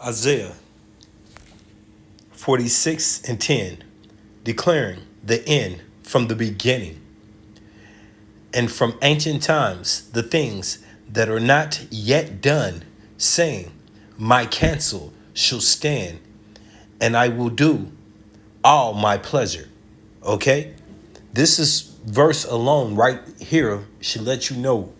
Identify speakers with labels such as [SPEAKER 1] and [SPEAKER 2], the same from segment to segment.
[SPEAKER 1] Isaiah 46 and 10, declaring the end from the beginning, and from ancient times the things that are not yet done, saying, my counsel shall stand, and I will do all my pleasure. Okay? This is verse alone right here should let you know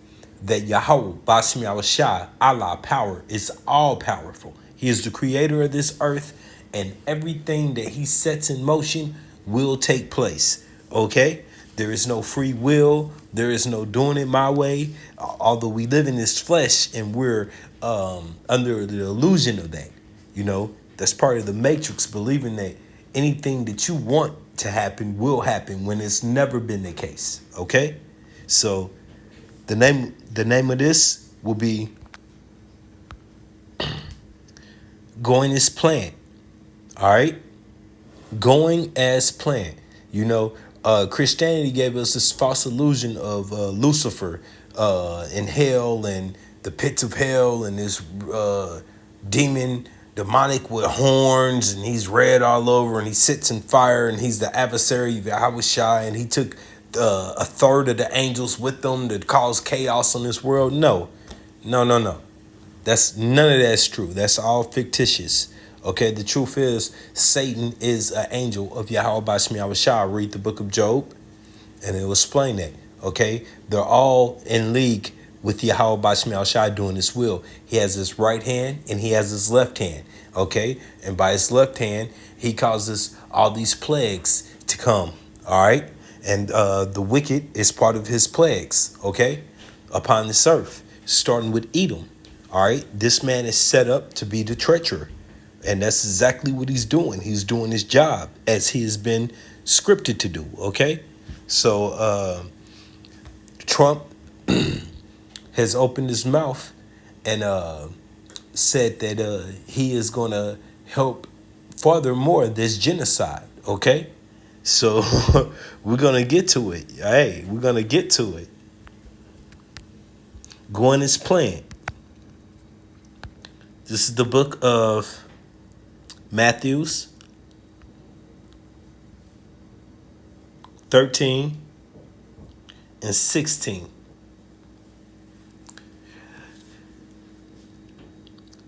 [SPEAKER 1] that Yahweh, Bashem Yahushua, Allah, power is all powerful. He is the creator of this earth, and everything that he sets in motion will take place. Okay? There is no free will. There is no doing it my way. Although we live in this flesh and we're under the illusion of that. You know, that's part of the matrix, believing that anything that you want to happen will happen when it's never been the case. Okay? So the name of this will be Going as Planned. All right? Going as planned. You know, Christianity gave us this false illusion of Lucifer in hell and the pits of hell and this demon, demonic with horns, and he's red all over and he sits in fire and he's the adversary of Yahweh, and he took a third of the angels with them to cause chaos on this world. No, no, no, no. That's none of that's true. That's all fictitious. Okay, the truth is Satan is an angel of Yahweh Bashmi Awashah. Read the book of Job and it will explain that. Okay, they're all in league with Yahweh Bashmi Awashah doing his will. He has his right hand and he has his left hand. Okay, and by his left hand, he causes all these plagues to come. All right, and the wicked is part of his plagues. Okay, upon this earth, starting with Edom. All right, this man is set up to be the treacherer. And that's exactly what he's doing. He's doing his job as he has been scripted to do. Okay. So Trump has opened his mouth and said that he is going to help furthermore this genocide. Okay. So we're going to get to it. Hey, we're going to get to it. Going as planned. This is the book of Matthews 13 and 16.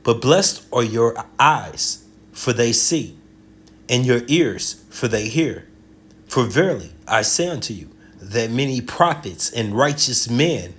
[SPEAKER 1] But blessed are your eyes, for they see, and your ears, for they hear. For verily I say unto you, that many prophets and righteous men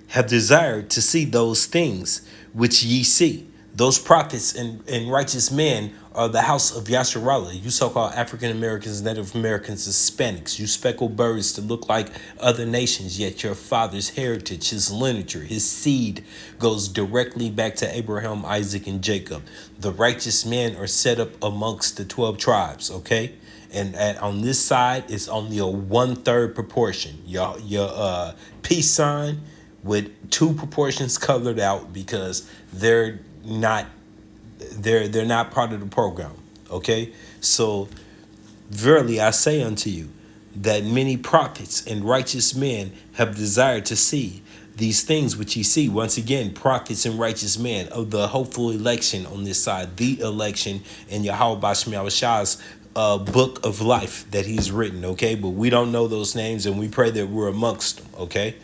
[SPEAKER 1] have desired to see those things which ye see. Those prophets and righteous men are the house of Yasharallah. You so-called African Americans, Native Americans, Hispanics, you speckled birds to look like other nations, yet your father's heritage, his lineage, his seed goes directly back to Abraham, Isaac, and Jacob. The righteous men are set up amongst the 12 tribes, okay? And on this side, it's only a 1/3 proportion. Your peace sign with 2 proportions colored out because they're not part of the program. Okay, so verily I say unto you that many prophets and righteous men have desired to see these things which ye see. Once again, prophets and righteous men of the hopeful election on this side, the election in Yahweh Bashmi Awashah's book of life that he's written. Okay, but we don't know those names, and we pray that we're amongst them. Okay,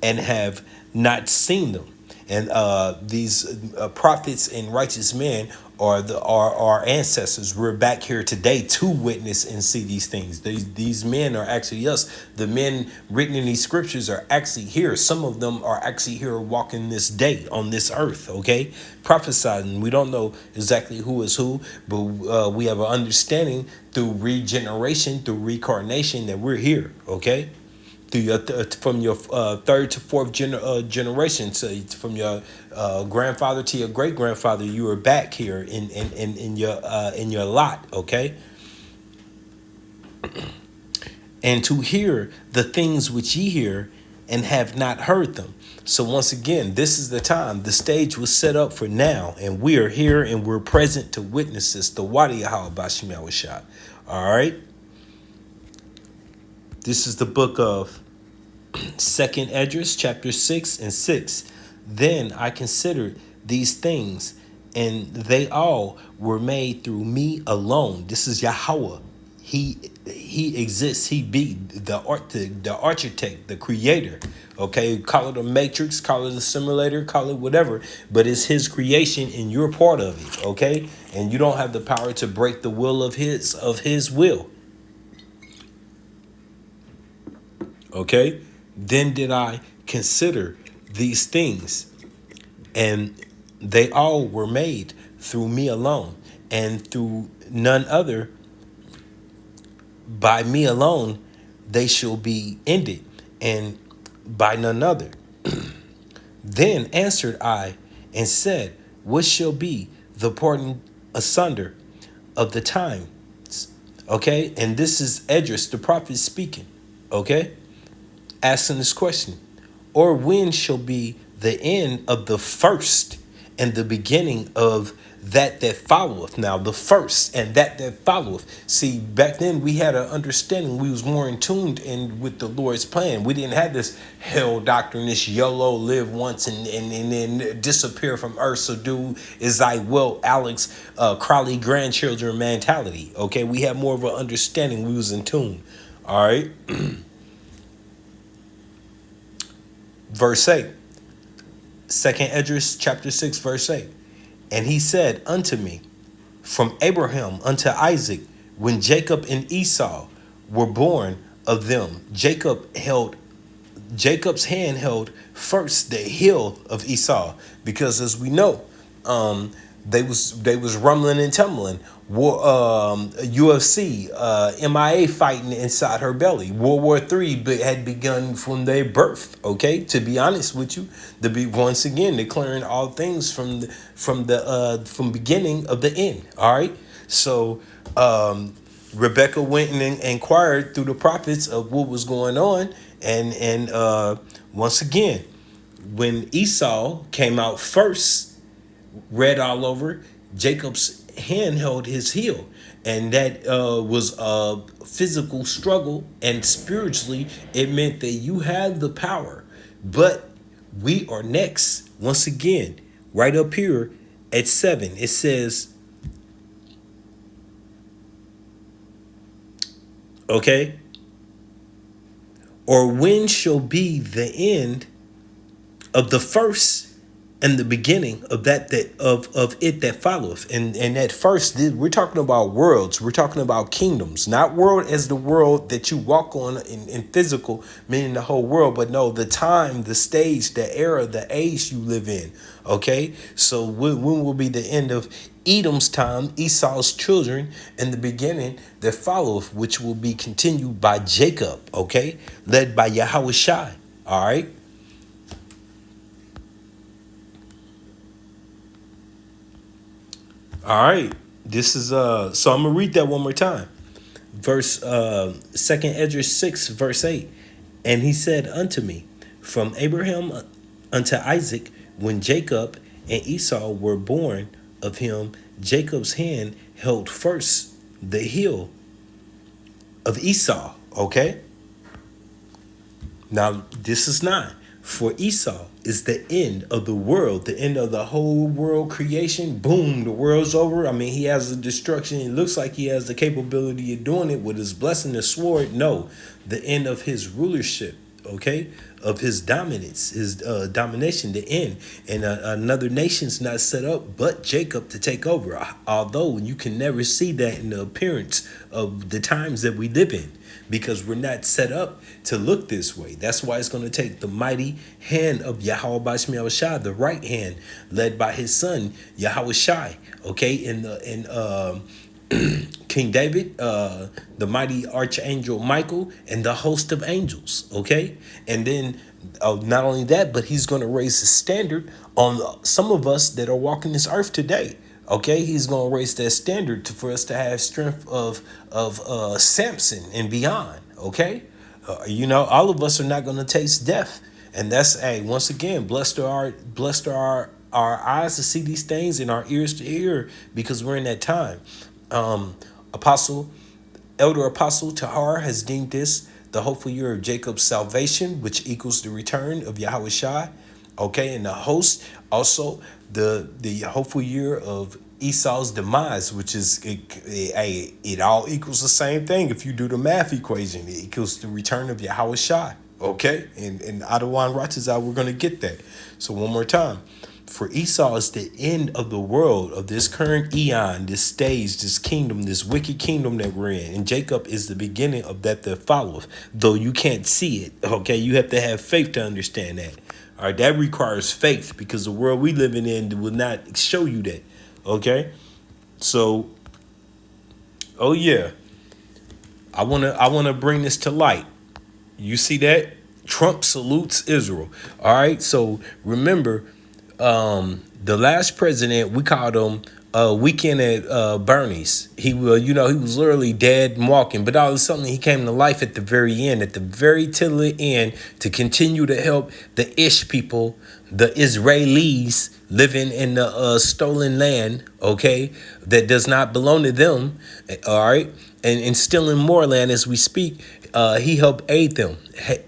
[SPEAKER 1] and have not seen them. And these prophets and righteous men are our ancestors. We're back here today to witness and see these things. These men are actually us. The men written in these scriptures are actually here. Some of them are actually here walking this day on this earth, okay? Prophesying. We don't know exactly who is who, but we have an understanding through regeneration, through reincarnation that we're here, okay? Through your from your third to fourth generation, so from your grandfather to your great grandfather, you were back here in your lot, okay? And to hear the things which ye hear and have not heard them. So once again, this is the time. The stage was set up for now, and we are here and we're present to witness this. The Wadi Yahweh Bashim Yahushua. All right. This is the book of Second Esdras, chapter 6 and 6. Then I considered these things, and they all were made through me alone. This is Yahweh. He exists. He be the architect, the creator. Okay, call it a matrix, call it a simulator, call it whatever, but it's his creation and you're part of it. Okay, and you don't have the power to break the will of his will. Okay, then did I consider these things, and they all were made through me alone, and through none other. By me alone they shall be ended, and by none other. Then answered I and said, what shall be the parting asunder of the times? Okay, and this is Esdras the prophet speaking. Okay, asking this question, or when shall be the end of the first and the beginning of that followeth. Now the first and that followeth. See, back then we had an understanding. We was more in tuned in with the Lord's plan. We didn't have this hell doctrine, this YOLO, live once and then disappear from earth. So do is I will Alex Crowley grandchildren mentality. Okay, we had more of an understanding. We was in tune. All right. Verse 8. Second Esdras chapter 6 verse 8. And he said unto me, from Abraham unto Isaac, when Jacob and Esau were born of them, Jacob's hand held first the heel of Esau, because as we know, they was rumbling and tumbling. UFC, MIA fighting inside her belly. World War III had begun from their birth. Okay, to be honest with you, to be once again declaring all things from beginning of the end. All right, so Rebecca went and inquired through the prophets of what was going on, and once again, when Esau came out first, red all over, Jacob's hand held his heel, and that was a physical struggle, and spiritually it meant that you have the power, but we are next. Once again, right up here at 7, it says, okay, or when shall be the end of the first and the beginning of of it that followeth. And at first, we're talking about worlds, we're talking about kingdoms, not world as the world that you walk on in physical, meaning the whole world, but no, the time, the stage, the era, the age you live in. Okay, so when will be the end of Edom's time, Esau's children, and the beginning that followeth, which will be continued by Jacob, okay, led by Yahweh Shai. All right. All right. This is so I'm gonna read that one more time. Verse second Esdras 6, verse 8. And he said unto me, from Abraham unto Isaac, when Jacob and Esau were born of him, Jacob's hand held first the heel of Esau. Okay. Now this is 9. For Esau is the end of the world, the end of the whole world creation. Boom, the world's over. I mean, he has the destruction. It looks like he has the capability of doing it with his blessing, the sword. No, the end of his rulership, okay, of his dominance, his domination, the end. And another nation's not set up but Jacob to take over. Although you can never see that in the appearance of the times that we live in, because we're not set up to look this way. That's why it's going to take the mighty hand of Yahweh Bashmi Shai, the right hand, led by his son Yahweh Shai. Okay, in King David, the mighty archangel Michael, and the host of angels. Okay, and then not only that, but he's going to raise the standard on some of us that are walking this earth today. Okay, he's going to raise that standard for us to have strength of Samson and beyond. Okay, all of us are not going to taste death, and that's once again, blessed are our eyes to see these things and our ears to hear, because we're in that time. Elder Apostle Tahar has deemed this the hopeful year of Jacob's salvation, which equals the return of Yahweh Shai. Okay, and the host also the hopeful year of Esau's demise, which is it all equals the same thing. If you do the math equation, it equals the return of Yahweh Shai. Okay, and Adawan Ratazah, we're gonna get that. So one more time. For Esau is the end of the world, of this current eon, this stage, this kingdom, this wicked kingdom that we're in. And Jacob is the beginning of that followeth, though you can't see it. Okay, you have to have faith to understand that. All right, that requires faith because the world we living in will not show you that. Okay, so oh yeah, I wanna bring this to light. You see that? Trump salutes Israel. All right, so remember, the last president, we called him Weekend at Bernie's. He he was literally dead and walking, but all of a sudden he came to life at the very end, at the very till the end, to continue to help the Ish people, the Israelis living in the stolen land, okay, that does not belong to them, all right, and still in more land as we speak. He helped aid them,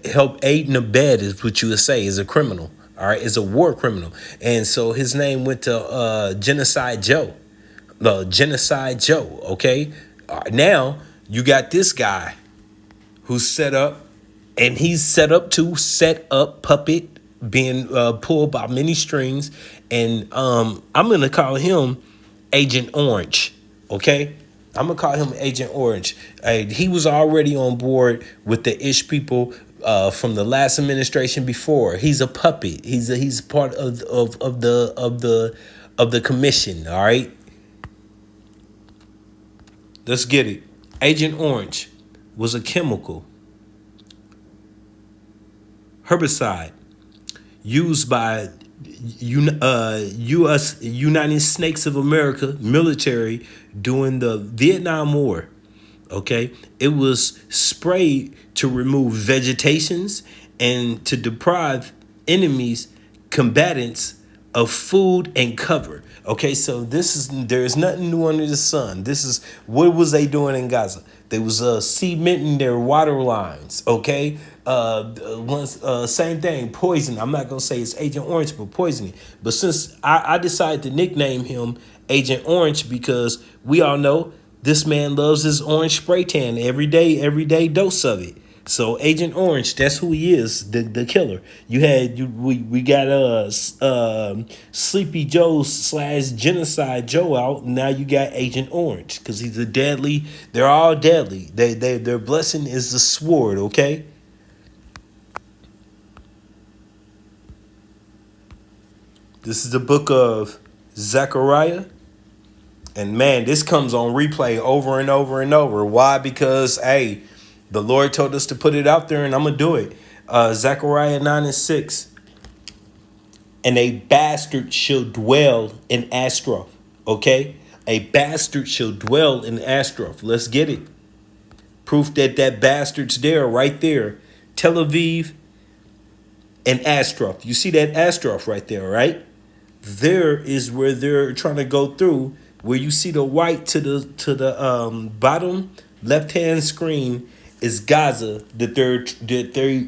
[SPEAKER 1] help aid and abet is what you would say is a criminal. All right, is a war criminal, and so his name went to Genocide Joe, Genocide Joe. Okay, now you got this guy who's set up, and he's set up to set up puppet being pulled by many strings, and I'm gonna call him Agent Orange. Okay, I'm gonna call him Agent Orange. He was already on board with the Ish people from the last administration before. He's a puppet. He's part of the commission. All right, let's get it. Agent Orange was a chemical herbicide used by U.S. United Snakes of America military during the Vietnam War. Okay, it was sprayed to remove vegetations and to deprive enemies, combatants of food and cover. Okay, so there is nothing new under the sun. This is what was they doing in Gaza? They was cementing their water lines. Okay, once same thing, poison. I'm not gonna say it's Agent Orange, but poisoning. But since I decided to nickname him Agent Orange because we all know this man loves his orange spray tan every day dose of it. So Agent Orange, that's who he is, the killer. We got Sleepy Joe / Genocide Joe out. Now you got Agent Orange because he's a deadly. They're all deadly. Their blessing is the sword. Okay. This is the book of Zechariah. And man, this comes on replay over and over and over. Why? Because, hey, the Lord told us to put it out there and I'm going to do it. Zechariah 9:6. And a bastard shall dwell in Ashtaroth. Okay? A bastard shall dwell in Ashtaroth. Let's get it. Proof that that bastard's there, right there. Tel Aviv and Ashtaroth. You see that Ashtaroth right there, right? There is where they're trying to go through, where you see the white to the bottom left hand screen is Gaza that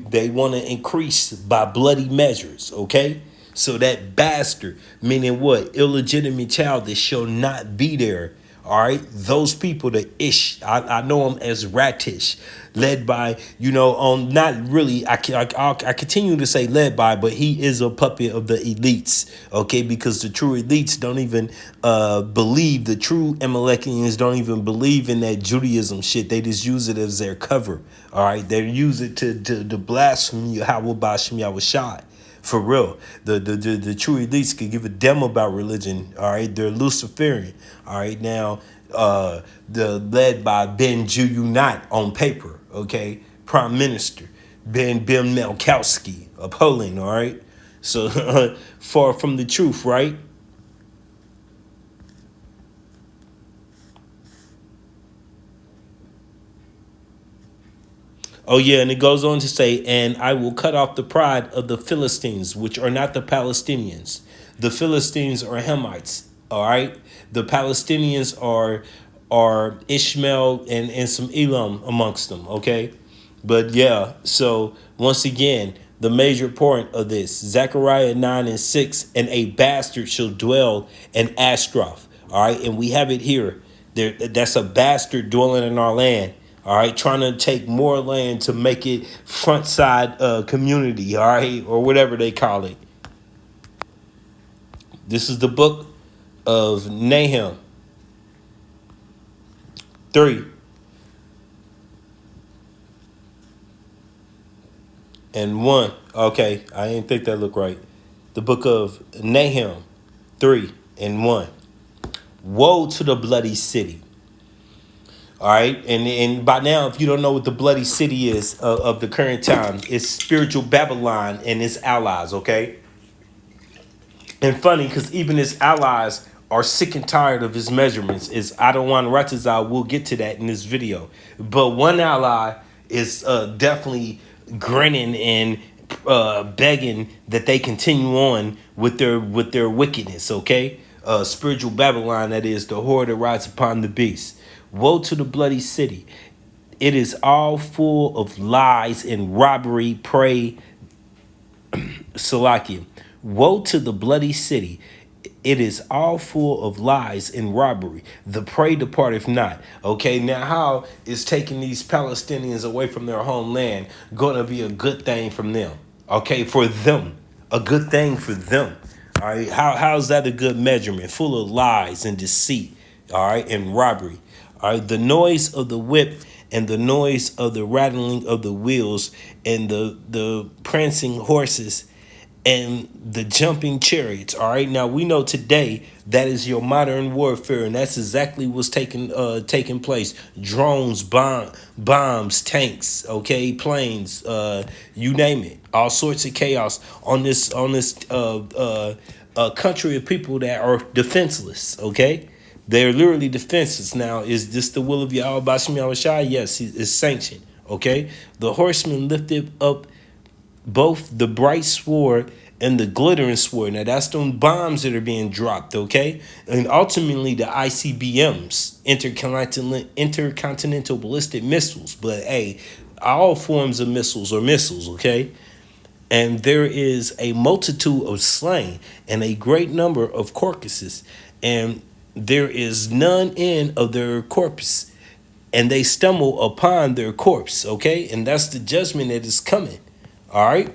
[SPEAKER 1] they want to increase by bloody measures. Okay, so that bastard, meaning what? Illegitimate child that shall not be there. All right, those people, the Ish, I know them as Ratish, led by, not really, I continue to say led by, but he is a puppet of the elites, okay, because the true elites don't even believe, the true Amalekians don't even believe in that Judaism shit. They just use it as their cover, all right, they use it to blaspheme Yahweh Bashem Yahweh Shai. For real, the true elites could give a damn about religion. All right, they're Luciferian. All right, now the led by Ben Juyunat on paper. Okay, Prime Minister Ben Melkowski of Poland. All right, so far from the truth, right? Oh, yeah, and it goes on to say, and I will cut off the pride of the Philistines, which are not the Palestinians. The Philistines are Hamites, all right? The Palestinians are Ishmael and some Elam amongst them, okay? But yeah, so once again, the major point of this. Zechariah 9 and 6, and a bastard shall dwell in Ashtaroth. All right, and we have it here. There, that's a bastard dwelling in our land. All right, trying to take more land to make it front side community. All right, or whatever they call it. This is the book of Nahum 3 and 1. Okay, I didn't think that looked right. The book of Nahum 3 and 1. Woe to the bloody city. All right, and by now, if you don't know what the bloody city is of the current time, it's spiritual Babylon and its allies. Okay, and funny because even his allies are sick and tired of his measurements. Is Adawan Ratazal. We'll get to that in this video, but one ally is definitely grinning and begging that they continue on with their wickedness. Okay, spiritual Babylon, that is the whore that rides upon the beast. Woe to the bloody city. It is all full of lies and robbery, prey, Salakia. Woe to the bloody city. It is all full of lies and robbery. The prey departeth not. Okay, now how is taking these Palestinians away from their homeland going to be a good thing from them? Okay, for them. A good thing for them. All right, how's that a good measurement? Full of lies and deceit, all right, and robbery. All right, the noise of the whip and the noise of the rattling of the wheels and the prancing horses and the jumping chariots. All right, now we know today that is your modern warfare, and that's exactly what's taking place. Drones, bombs, tanks, okay, planes, you name it, all sorts of chaos on this country of people that are defenseless. Okay. They're literally defenseless. Now, is this the will of Yahweh Bashim Yahushua? Yes, it's sanctioned. Okay? The horseman lifted up both the bright sword and the glittering sword. Now, that's them bombs that are being dropped, okay? And ultimately, the ICBMs, intercontinental ballistic missiles. But, hey, all forms of missiles are missiles, okay? And there is a multitude of slain and a great number of carcasses. And there is none in of their corpse, and they stumble upon their corpse. Okay, and that's the judgment that is coming. All right,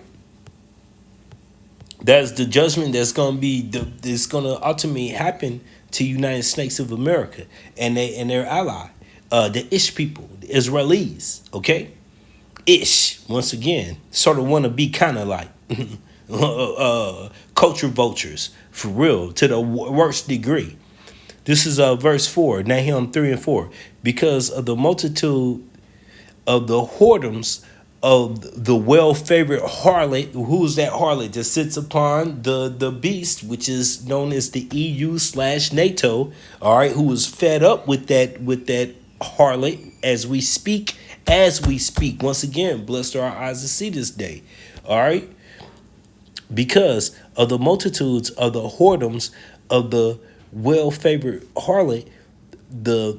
[SPEAKER 1] that's the judgment that's going to be that's going to ultimately happen to United States of America and their ally, the Ish people, the Israelis. Okay, Ish once again sort of want to be kind of like culture vultures for real to the worst degree. This is verse 4, Nahum 3 and 4. Because of the multitude of the whoredoms of the well-favored harlot, who's that harlot that sits upon the beast, which is known as the EU/NATO, all right, who is fed up with that harlot as we speak. Once again, blessed are our eyes to see this day, all right? Because of the multitudes of the whoredoms of the well-favored harlot, the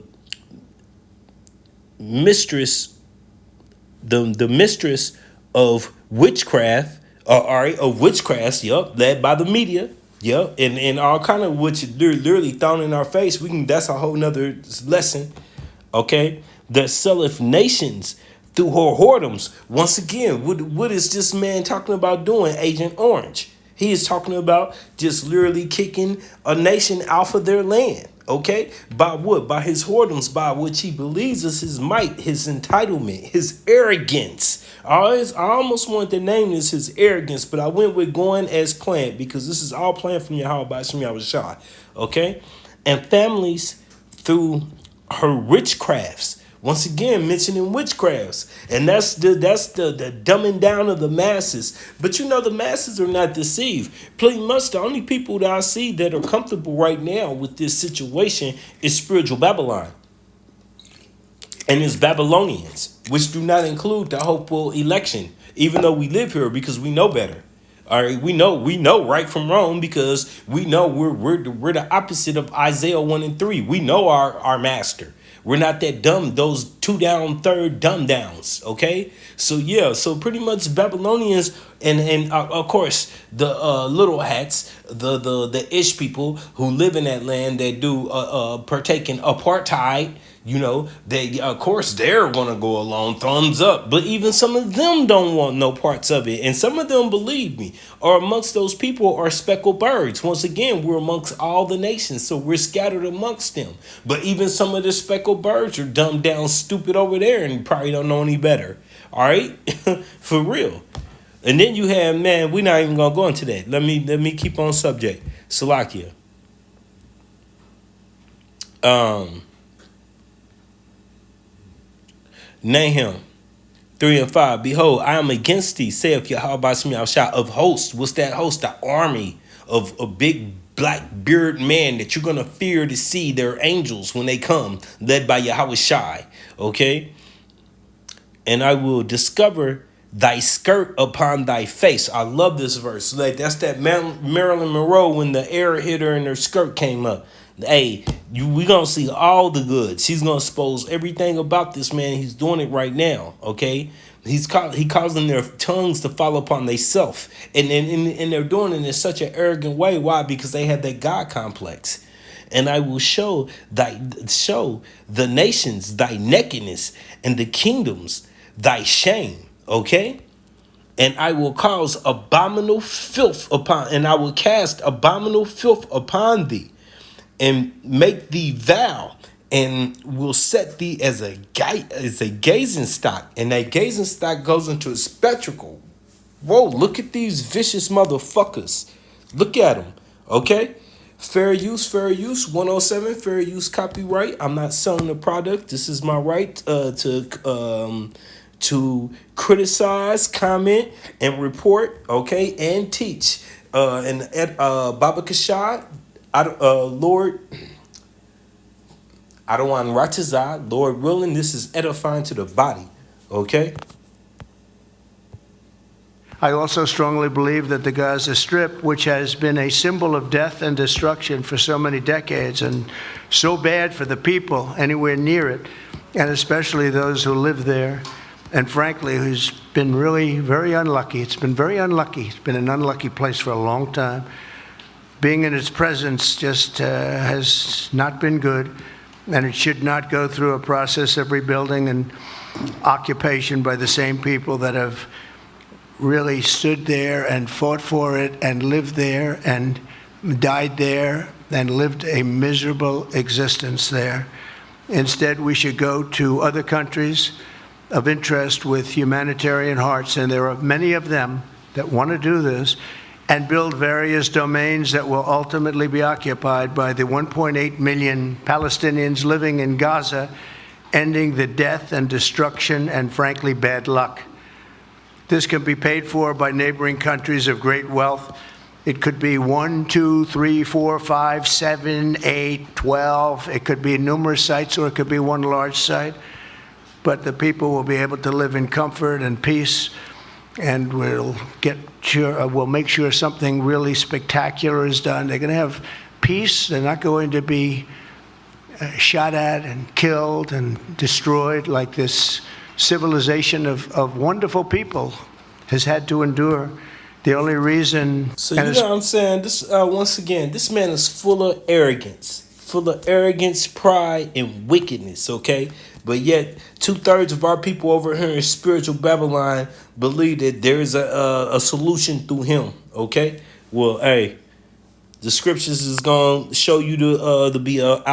[SPEAKER 1] mistress, the mistress of witchcraft, all right, of witchcraft, yep, led by the media, yep, and all kind of which literally thrown in our face. That's a whole nother lesson, okay? That selleth nations through her whoredoms. Once again, what is this man talking about doing, Agent Orange? He is talking about just literally kicking a nation off of their land, okay? By what? By his whoredoms, by which he believes is his might, his entitlement, his arrogance. I almost wanted to name this his arrogance, but I went with going as planned because this is all planned from Yahweh by Shem Yahushua, okay? And families through her witchcrafts. Once again, mentioning witchcrafts. And that's the dumbing down of the masses. But you know, the masses are not deceived. Pretty much the only people that I see that are comfortable right now with this situation is spiritual Babylon. And it's Babylonians, which do not include the hopeful election, even though we live here because we know better. All right, we know right from wrong because we know we're the opposite of Isaiah 1 and 3. We know our master. We're not that dumb, those 2 down, third dumb downs, okay? So yeah, so pretty much Babylonians And of course the little hats, the ish people who live in that land that do partake in apartheid. You know, they of course they're gonna go along, thumbs up. But even some of them don't want no parts of it, and some of them, believe me, are amongst those people are speckled birds. Once again, we're amongst all the nations, so we're scattered amongst them. But even some of the speckled birds are dumbed down, stupid over there, and probably don't know any better. All right, for real. And then you have, man, we're not even gonna go into that. Let me keep on subject. Salakia. Nahum 3 and 5. Behold, I am against thee, saith Yahweh Bashmi of hosts. What's that host? The army of a big black bearded man that you're gonna fear to see their angels when they come, led by Yahweh Shai. Okay? And I will discover thy skirt upon thy face. I love this verse. Like that's that Marilyn Monroe when the air hit her and her skirt came up. Hey, we gonna see all the good. She's gonna expose everything about this man. He's doing it right now. Okay, he causing their tongues to fall upon themselves, and they're doing it in such an arrogant way. Why? Because they have that God complex. And I will show the nations thy nakedness and the kingdoms thy shame. Okay. And I will cause abominable filth upon, and I will cast abominable filth upon thee, and make thee vow, and will set thee as a gazing stock, and that gazing stock goes into a spectacle. Whoa! Look at these vicious motherfuckers. Look at them. Okay. Fair use, 107, fair use copyright. I'm not selling the product. This is my right to criticize, comment, and report, okay, and teach. Baba Kashad, Lord, I don't want Ratazah, Lord willing, this is edifying to the body, okay?
[SPEAKER 2] I also strongly believe that the Gaza Strip, which has been a symbol of death and destruction for so many decades and so bad for the people anywhere near it, and especially those who live there, and frankly, who's been really very unlucky. It's been very unlucky. It's been an unlucky place for a long time. Being in its presence just has not been good, and it should not go through a process of rebuilding and occupation by the same people that have really stood there and fought for it and lived there and died there and lived a miserable existence there. Instead, we should go to other countries of interest with humanitarian hearts, and there are many of them that want to do this, and build various domains that will ultimately be occupied by the 1.8 million Palestinians living in Gaza, ending the death and destruction and, frankly, bad luck. This can be paid for by neighboring countries of great wealth. It could be 1, 2, 3, 4, 5, 7, 8, 12. It could be numerous sites, or it could be one large site. But the people will be able to live in comfort and peace, and we'll make sure something really spectacular is done. They're going to have peace. They're not going to be shot at and killed and destroyed like this civilization of wonderful people has had to endure. The only reason...
[SPEAKER 1] So you know what I'm saying? This once again, this man is full of arrogance, pride, and wickedness, okay? But yet, 2/3 of our people over here in spiritual Babylon believe that there is a solution through him, okay? Well, hey, the scriptures is going to show you to be an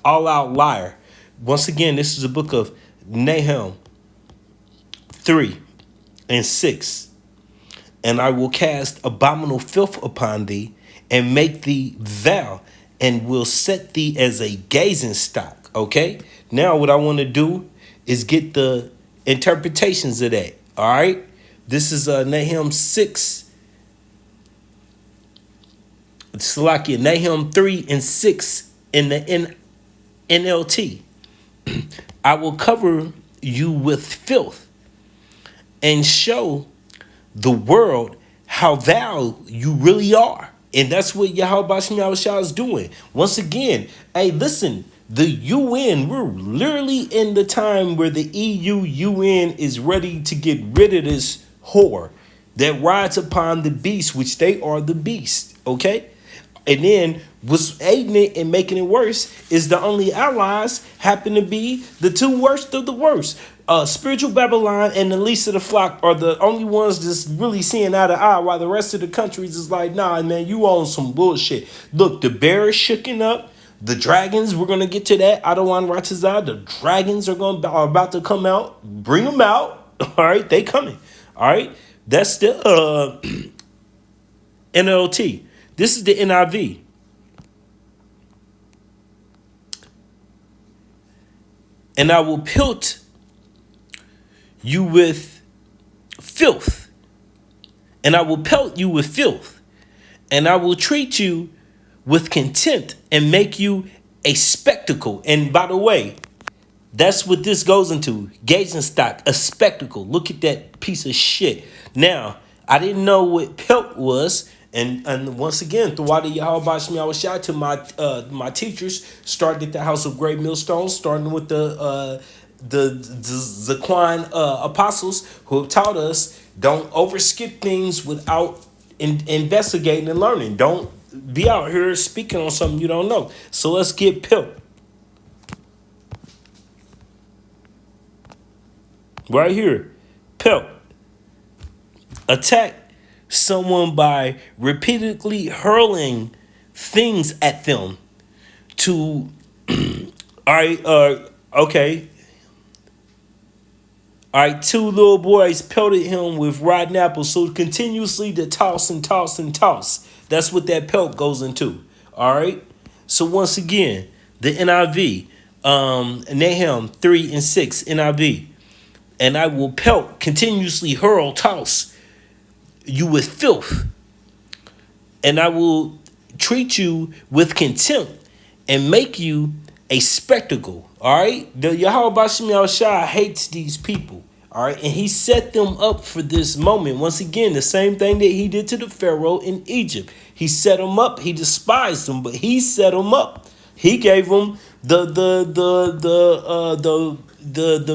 [SPEAKER 1] all-out liar. Once again, this is a book of Nahum 3 and 6. And I will cast abominable filth upon thee, and make thee vow, and will set thee as a gazing stock. Okay? Now what I want to do is get the interpretations of that. All right? This is Nahum 6. Salakia, Nahum 3 and 6 in the NLT. I will cover you with filth, and show the world how thou you really are. And that's what Yahweh Bashmi is doing. Once again, hey, listen, the UN, we're literally in the time where the UN is ready to get rid of this whore. that rides upon the beast, which they are the beast. Okay? And then what's aiding it and making it worse is the only allies happen to be the two worst of the worst. Spiritual Babylon and the least of the flock are the only ones that's really seeing eye to eye, while the rest of the countries is like, nah, man, you on some bullshit. Look, the bear is shooken up. The dragons, we're gonna get to that. Adawan Ratazah, the dragons are about to come out. Bring them out. All right, they coming. All right, that's the NLT. This is the NIV. And I will pelt you with filth. And I will pelt you with filth. And I will treat you with contempt and make you a spectacle. And by the way, that's what this goes into. Gauging stock, a spectacle. Look at that piece of shit. Now, I didn't know what pelt was. And once again, throughout the Yahweh Shemi, I was shout to my teachers, started at the House of Great Millstones, starting with the Zaquan apostles who have taught us don't overskip things without investigating and learning. Don't be out here speaking on something you don't know. So let's get pelt. Right here, pelt. Attack someone by repeatedly hurling things at them to okay. All right, two little boys pelted him with rotten apples, so continuously to toss and toss and toss. That's what that pelt goes into. All right. So once again, the NIV, Nahum 3:6 NIV, and I will pelt, continuously hurl, toss you with filth, and I will treat you with contempt and make you a spectacle. All right, the Yahweh Bashim Yahushua hates these people. All right, and he set them up for this moment. Once again, the same thing that he did to the Pharaoh in Egypt. He set them up. He despised them, but he set them up. He gave them the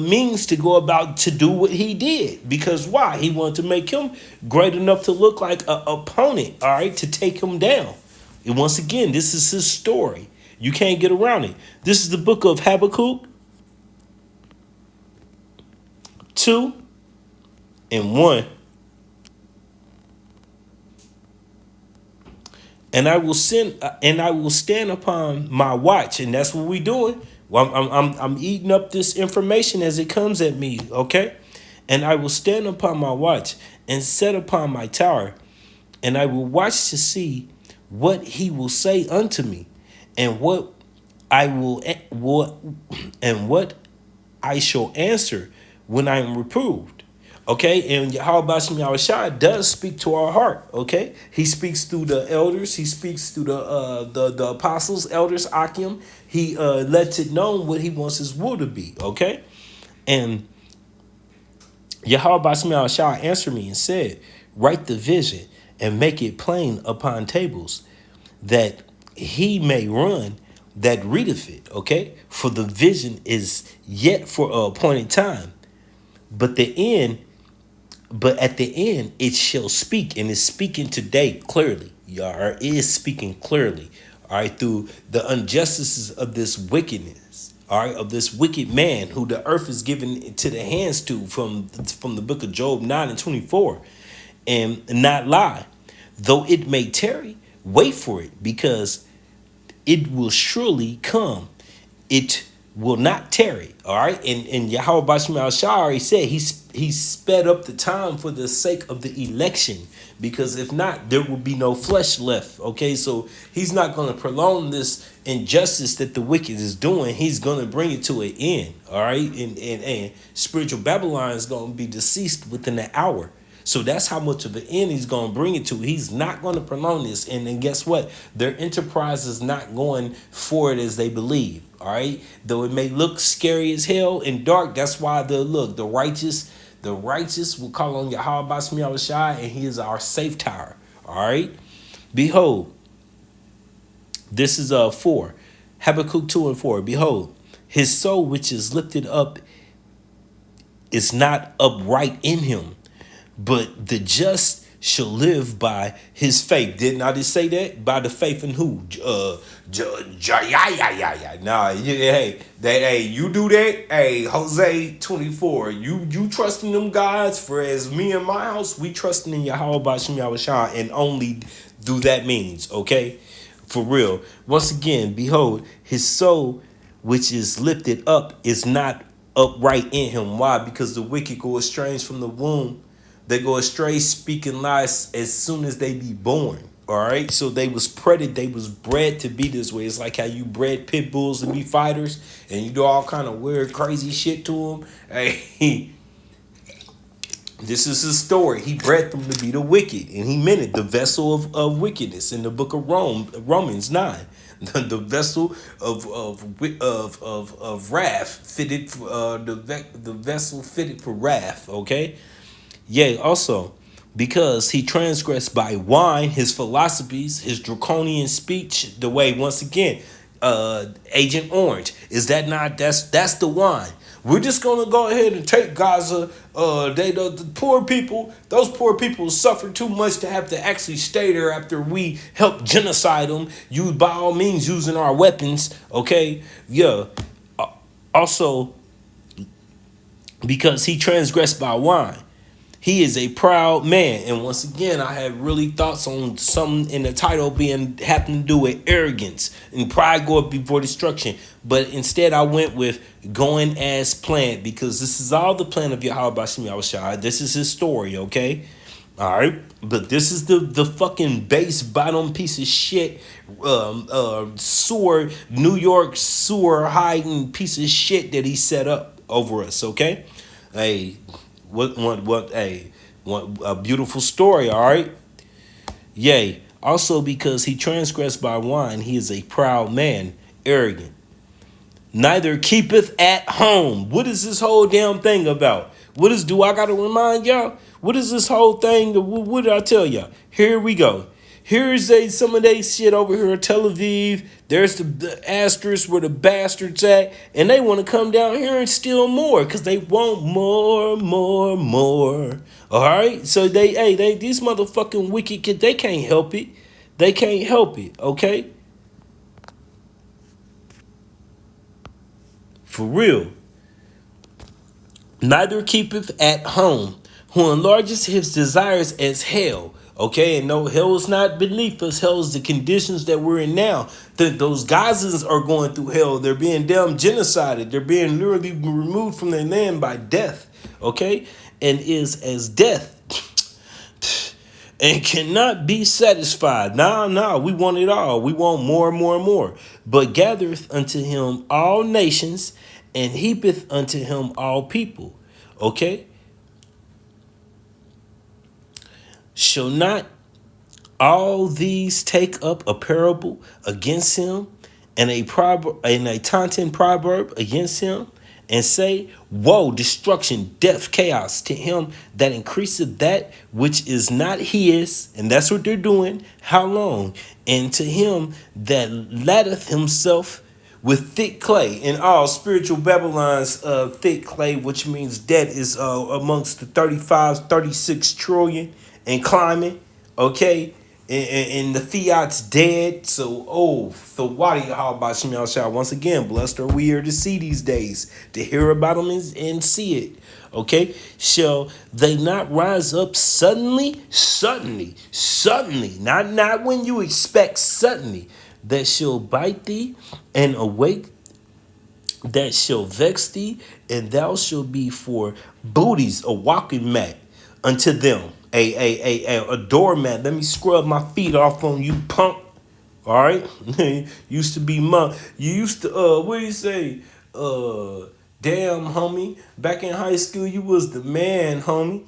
[SPEAKER 1] means to go about to do what he did. Because why? He wanted to make him great enough to look like an opponent, all right, to take him down. And once again, this is his story. You can't get around it. This is the book of Habakkuk 2:1. And I will stand upon my watch, and that's what we doing. Well, I'm eating up this information as it comes at me, okay? And I will stand upon my watch and set upon my tower, and I will watch to see what he will say unto me, and what I shall answer when I am reproved. Okay, and Yahweh Bashim Yahushua does speak to our heart. Okay, he speaks through the elders. He speaks through the apostles, elders, Akim. He lets it known what he wants his will to be. Okay, and Yahweh Bashim Yahushua answered me and said, "Write the vision and make it plain upon tables, that he may run that readeth it." Okay, for the vision is yet for a appointed time, but at the end, it shall speak, and is speaking today clearly. It is speaking clearly, all right, through the injustices of this wickedness, all right, of this wicked man who the earth is given to the hands to from the book of Job 9:24, and not lie. Though it may tarry, wait for it, because it will surely come. It will not tarry, all right? And Yahweh Bashim al-Shari said he sped up the time for the sake of the election, because if not, there will be no flesh left, okay? So he's not going to prolong this injustice that the wicked is doing. He's going to bring it to an end, all right? And spiritual Babylon is going to be deceased within an hour. So that's how much of an end he's going to bring it to. He's not going to prolong this. And then guess what? Their enterprise is not going forward as they believe. All right. Though it may look scary as hell and dark. That's why the righteous will call on Yahweh Bashim Yahushua, and he is our safe tower. All right. Behold, this is 4. Habakkuk 2:4. Behold, his soul which is lifted up is not upright in him, but the just shall live by his faith. Didn't I just say that? By the faith in who? Nah, hey, you do that. Hey, Jose 24, you trusting them guys? For as me and my house, we trusting in Yahweh Bashim Yahushua, and only do that means, okay? For real. Once again, behold, his soul, which is lifted up, is not upright in him. Why? Because the wicked go estranged from the womb. They go astray, speaking lies as soon as they be born. All right, so they was they was bred to be this way. It's like how you bred pit bulls to be fighters, and you do all kind of weird, crazy shit to them. Hey, this is his story. He bred them to be the wicked, and he meant it. The vessel of wickedness in the book of Romans 9. The vessel of wrath fitted for the vessel fitted for wrath. Okay. Yea, also, because he transgressed by wine, his philosophies, his draconian speech, the way, once again, Agent Orange, is that not, that's the wine. We're just gonna go ahead and take Gaza. The poor people, those poor people suffer too much to have to actually stay there after we help genocide them. You by all means using our weapons, okay? Yeah. Also, because he transgressed by wine. He is a proud man. And once again, I had really thoughts on something in the title being having to do with arrogance and pride going before destruction. But instead I went with going as planned, because this is all the plan of Yahweh Bashim Yahushua. This is his story, okay? All right. But this is the fucking base bottom piece of shit sewer, New York sewer hiding piece of shit that he set up over us, okay? Hey, a beautiful story, all right? Yea, also because he transgressed by wine, he is a proud man, arrogant. Neither keepeth at home. What is this whole damn thing about? Do I gotta remind y'all? What is this whole thing? What did I tell y'all? Here we go. Here's some of they shit over here in Tel Aviv. There's the asterisk where the bastards at. And they want to come down here and steal more because they want more. All right? So these motherfucking wicked kids, they can't help it. They can't help it, okay? For real. Neither keepeth at home, who enlarges his desires as hell. Okay, and no, hell is not beneath us. Hell is the conditions that we're in now. Those Gazans are going through hell. They're being damn genocided. They're being literally removed from their land by death. Okay, and is as death and cannot be satisfied. Nah, we want it all. We want more and more and more. But gathereth unto him all nations and heapeth unto him all people. Okay. Shall not all these take up a parable against him and a taunting proverb against him, and say, woe, destruction, death, chaos to him that increaseth that which is not his? And that's what they're doing. How long? And to him that laddeth himself with thick clay. In all spiritual Babylon's thick clay, which means debt, is amongst the 36 trillion and climbing, okay? And the fiat's dead. So, the Wadi Bashim Shah, once again, blessed are we here to see these days, to hear about them and see it, okay? Shall they not rise up suddenly, not when you expect, suddenly, that shall bite thee and awake, that shall vex thee, and thou shalt be for booties a walking mat unto them. A doormat. Let me scrub my feet off on you, punk. All right. Used to be you used to what do you say? Damn, homie. Back in high school, you was the man, homie.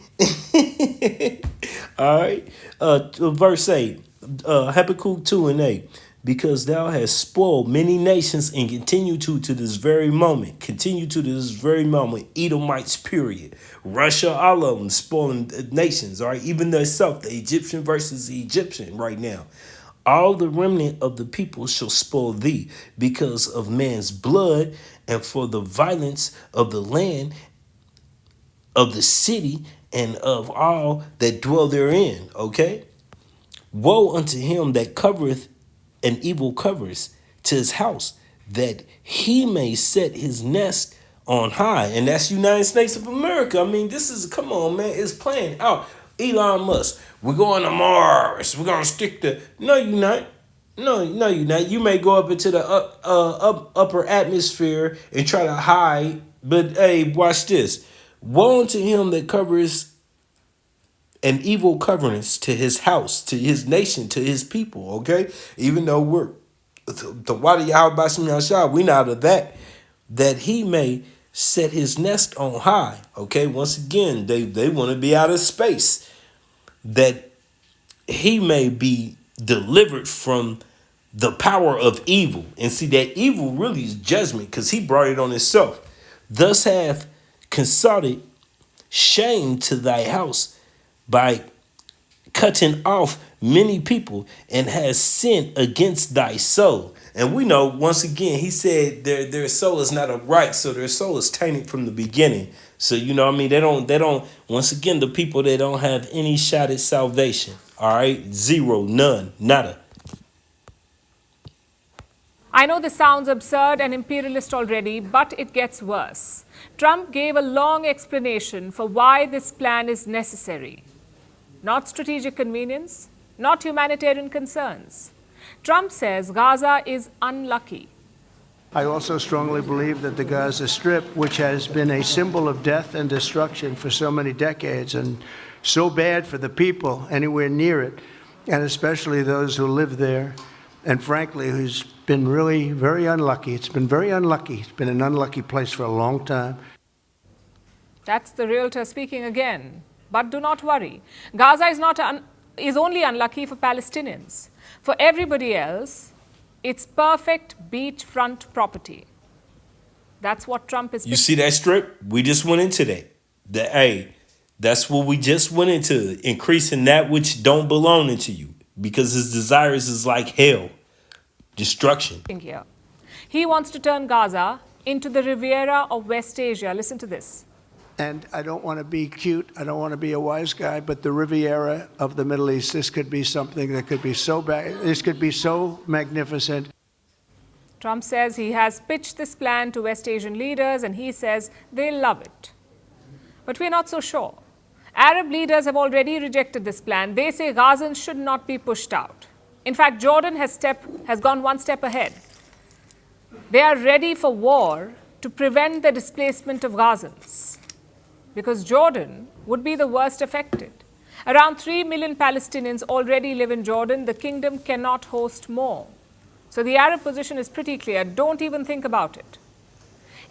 [SPEAKER 1] All right. Verse 8. Habakkuk 2:8. Because thou hast spoiled many nations and continue to this very moment. Edomites, period. Russia, all of them spoiling nations, all right? Even themselves, the Egyptian versus the Egyptian right now. All the remnant of the people shall spoil thee because of man's blood and for the violence of the land of the city and of all that dwell therein. Okay? Woe unto him that covereth an evil covers to his house, that he may set his nest on high. And that's United States of America. I mean, this is, come on, man, it's playing out. Elon Musk, we're going to Mars. We're going to stick to, no, you're not. No, you're not. You may go up into the upper atmosphere and try to hide. But hey, watch this. Woe unto him that covers an evil covenants to his house, to his nation, to his people, okay? Even though we're the water Yahweh Bashim Yahshua, we not of that he may set his nest on high, okay? Once again, they want to be out of space, that he may be delivered from the power of evil. And see, that evil really is judgment, because he brought it on himself. Thus hath consulted shame to thy house by cutting off many people, and has sinned against thy soul. And we know, once again, he said their soul is not upright, so their soul is tainted from the beginning. So, you know what I mean? They don't, once again, the people that don't have any shot at salvation. All right? Zero, none, nada.
[SPEAKER 3] I know this sounds absurd and imperialist already, but it gets worse. Trump gave a long explanation for why this plan is necessary. Not strategic convenience, not humanitarian concerns. Trump says Gaza is unlucky.
[SPEAKER 2] I also strongly believe that the Gaza Strip, which has been a symbol of death and destruction for so many decades and so bad for the people anywhere near it, and especially those who live there, and frankly, who's been really very unlucky. It's been very unlucky. It's been an unlucky place for a long time.
[SPEAKER 3] That's the realtor speaking again. But do not worry. Gaza is only unlucky for Palestinians. For everybody else, it's perfect beachfront property. That's what Trump is.
[SPEAKER 1] You see that strip? We just went into that. That's what we just went into. Increasing that which don't belong into you, because his desires is like hell, destruction.
[SPEAKER 3] Here. He wants to turn Gaza into the Riviera of West Asia. Listen to this.
[SPEAKER 2] And I don't want to be cute, I don't want to be a wise guy, but the Riviera of the Middle East, this could be something that could be so bad, this could be so magnificent.
[SPEAKER 3] Trump says he has pitched this plan to West Asian leaders, and he says they'll love it. But we're not so sure. Arab leaders have already rejected this plan. They say Gazans should not be pushed out. In fact, Jordan has gone one step ahead. They are ready for war to prevent the displacement of Gazans, because Jordan would be the worst affected. Around 3 million Palestinians already live in Jordan. The kingdom cannot host more. So the Arab position is pretty clear. Don't even think about it.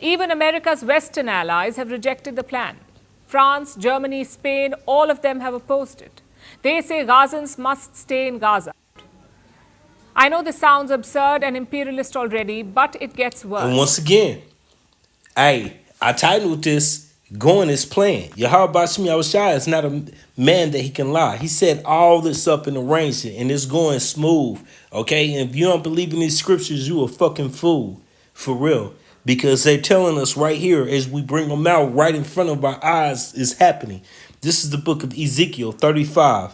[SPEAKER 3] Even America's Western allies have rejected the plan. France, Germany, Spain, all of them have opposed it. They say Gazans must stay in Gaza. I know this sounds absurd and imperialist already, but it gets worse.
[SPEAKER 1] And once again, I titled this Going His Plan. Yahweh Bashim Yahushua is not a man that he can lie. He set all this up and arranged it, and it's going smooth. Okay? And if you don't believe in these scriptures, you a fucking fool. For real. Because they're telling us right here, as we bring them out right in front of our eyes, is happening. This is the book of Ezekiel 35,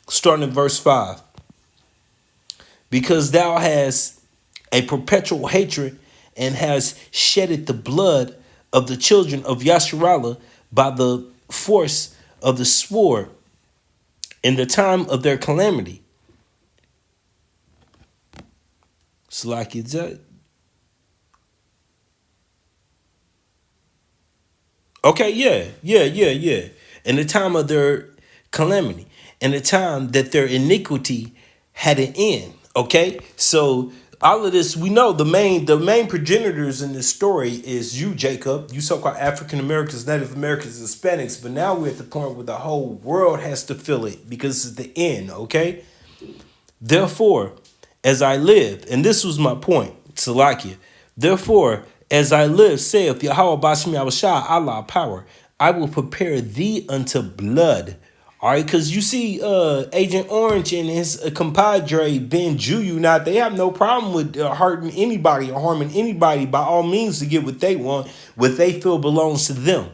[SPEAKER 1] starting at verse 5. Because thou hast a perpetual hatred and has shedded the blood of the children of Yasharallah by the force of the sword in the time of their calamity. It's like it's okay, yeah. In the time of their calamity, in the time that their iniquity had an end. Okay, so all of this, we know the main progenitors in this story is you, Jacob, you so-called African Americans, Native Americans, Hispanics. But now we're at the point where the whole world has to feel it, because it's the end. Okay, therefore, as I live, and this was my point, Salakia. Therefore, as I live, saith Yahweh Bashim Yahushua, Allah power, I will prepare thee unto blood. All right, because you see Agent Orange and his compadre, Ben Juyu, now they have no problem with hurting anybody or harming anybody by all means to get what they want, what they feel belongs to them.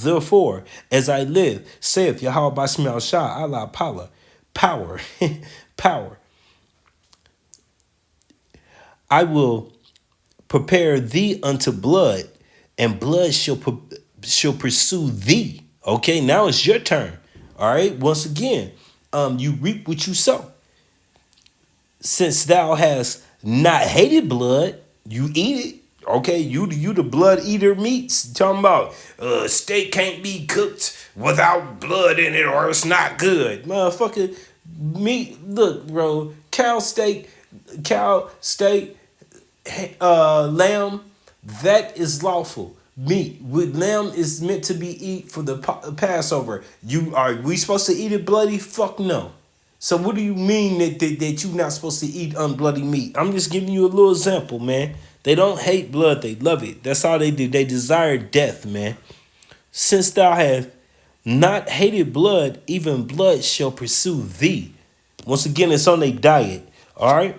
[SPEAKER 1] Therefore, as I live, saith Yahweh Bashmiel Shah, Allah power, power, I will prepare thee unto blood, and blood shall pursue thee. Okay, now it's your turn. All right, once again, you reap what you sow. Since thou hast not hated blood, you eat it. Okay, you the blood eater meats. Talking about steak can't be cooked without blood in it or it's not good. Motherfucker, meat. Look, bro, cow steak, lamb, that is lawful. Meat with lamb is meant to be eat for the Passover. We supposed to eat it bloody? Fuck no. So what do you mean that you not supposed to eat unbloody meat? I'm just giving you a little example, man. They don't hate blood, they love it. That's all they do. They desire death, man. Since thou hast not hated blood, even blood shall pursue thee. Once again, it's on their diet. All right.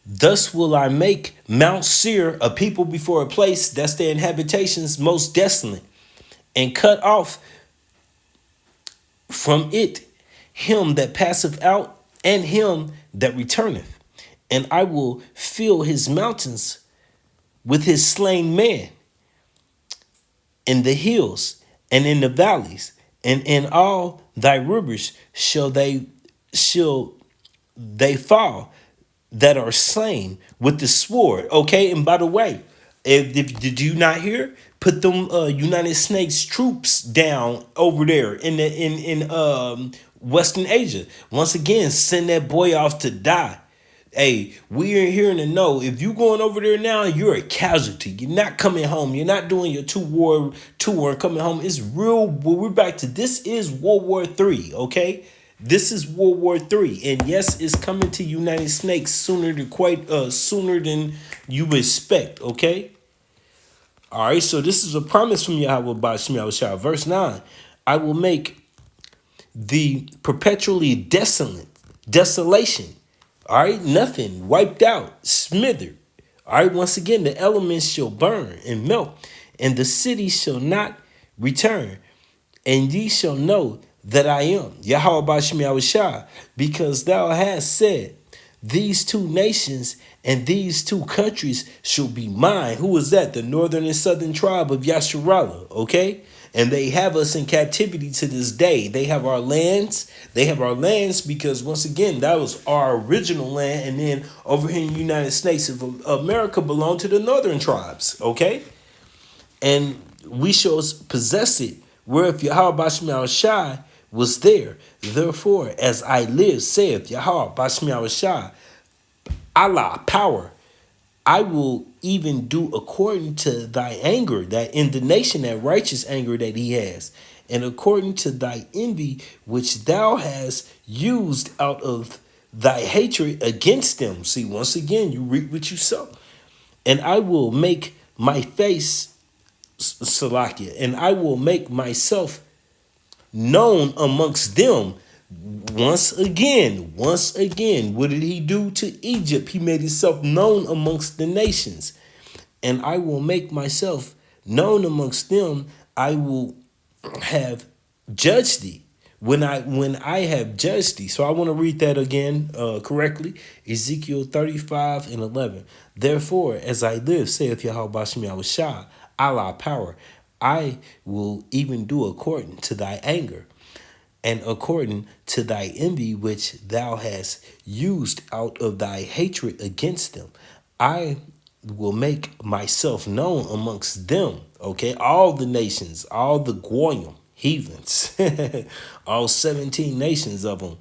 [SPEAKER 1] Thus will I make Mount Seir a people before a place, that's their inhabitations, most desolate, and cut off from it him that passeth out and him that returneth. And I will fill his mountains with his slain man in the hills and in the valleys, and in all thy rivers shall they fall that are slain with the sword. Okay, and by the way, if did you not hear? Put them United States troops down over there in Western Asia. Once again, send that boy off to die. Hey, we are here to know if you going over there now, you're a casualty. You're not coming home. You're not doing your two-war tour and coming home. It's real. We're back to this is World War III. Okay. This is World War III, and yes, it's coming to United States sooner than you expect. Okay, all right. So this is a promise from Yahweh Bashmiel Shah. Verse 9: I will make the perpetually desolation. All right, nothing wiped out, smithered. All right. Once again, the elements shall burn and melt, and the city shall not return, and ye shall know that I am Yahweh Bashmiel Shah, because thou hast said, these two nations and these two countries shall be mine. Who is that? The northern and southern tribe of Yasharallah, okay? And they have us in captivity to this day. They have our lands. They have our lands because, once again, that was our original land. And then over here in the United States of America belonged to the northern tribes, okay? And we shall possess it, whereof Yahweh Bashmiel Shah was there. Therefore, as I live, saith Yahweh Bashmiel Shah, Allah, power, I will even do according to thy anger, that indignation, that righteous anger that he has, and according to thy envy, which thou hast used out of thy hatred against them. See, once again, you reap what you sow. And I will make my face, Salakia, and I will make myself known amongst them. Once again, what did he do to Egypt? He made himself known amongst the nations. And I will make myself known amongst them. I will have judged thee when I have judged thee. So I want to read that again correctly. Ezekiel 35:11. Therefore, as I live, saith Yahweh Bashmiel Shah, Allah power, I will even do according to thy anger, and according to thy envy, which thou hast used out of thy hatred against them. I will make myself known amongst them. Okay, all the nations, all the Goyim, heathens, all 17 nations of them.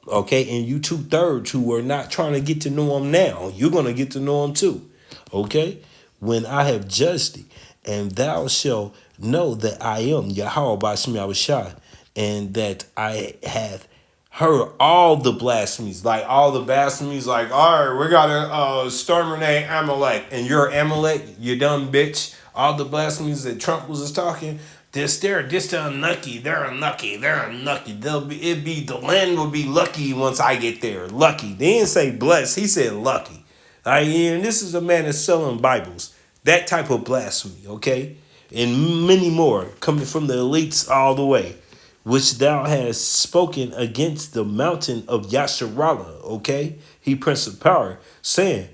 [SPEAKER 1] Okay, and you 2/3 who are not trying to get to know him now, you're going to get to know him too. Okay, when I have judged thee, and thou shalt know that I am Yahweh Bashmiel Shah, and that I have heard all the blasphemies, like all the blasphemies, like, all right, we got to exterminate Amalek, and you're Amalek, you dumb bitch. All the blasphemies that Trump was just talking, they're unlucky, they're unlucky. The land will be lucky once I get there. Lucky. They didn't say blessed, he said lucky. And this is a man that's selling Bibles. That type of blasphemy, okay? And many more coming from the elites all the way, which thou hast spoken against the mountain of Yasharallah, okay? He Prince of Power, saying,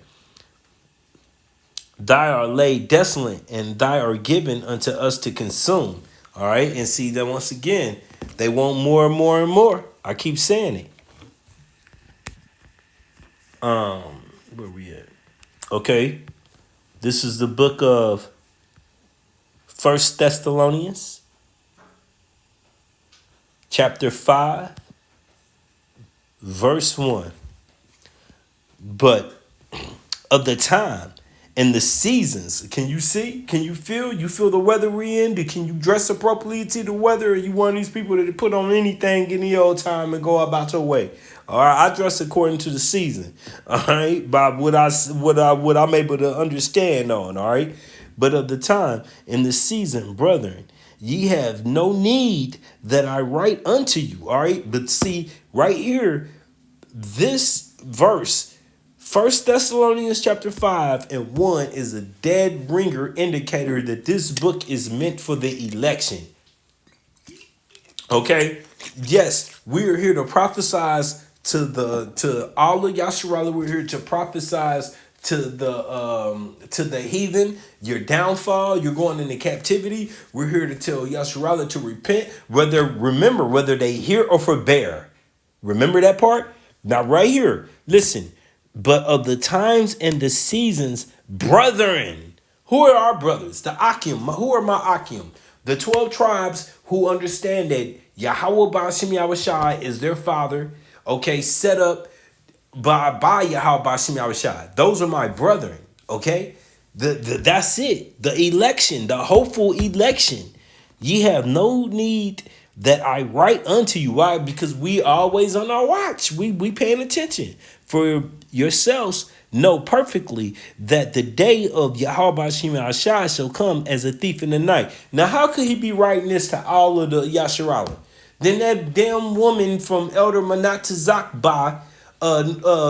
[SPEAKER 1] Thy are laid desolate, and thy are given unto us to consume. All right, and see that once again, they want more and more and more. I keep saying it. Where we at? Okay, this is the book of First Thessalonians, chapter 5, verse 1. But of the time and the seasons, can you see? Can you feel? You feel the weather we in? Can you dress appropriately to the weather? Or you one of these people that put on anything any old time and go about your way? All right, I dress according to the season. All right, by what I'm able to understand on. All right, but of the time and the season, brethren, ye have no need that I write unto you. All right, but see right here, this verse. First Thessalonians chapter 5 and 1 is a dead ringer indicator that this book is meant for the election. Okay? Yes, we are here to prophesize to all of Yasharallah. We're here to prophesize to the heathen, your downfall, you're going into captivity. We're here to tell Yasharallah to repent, whether they hear or forbear. Remember that part? Now right here, listen. But of the times and the seasons, brethren. Who are our brothers? The Akim. Who are my Akim? The 12 tribes who understand that Yahweh Ba'ashim Yahushai is their father. Okay, set up by Yahweh Ba'ashim Yahushai. Those are my brethren. Okay, that's it. The election, the hopeful election. Ye have no need that I write unto you. Why? Because we always on our watch. We paying attention. For yourselves know perfectly that the day of Yahweh Shai shall come as a thief in the night. Now, how could he be writing this to all of the Yasharallah? Then that damn woman from Elder Manatazakba,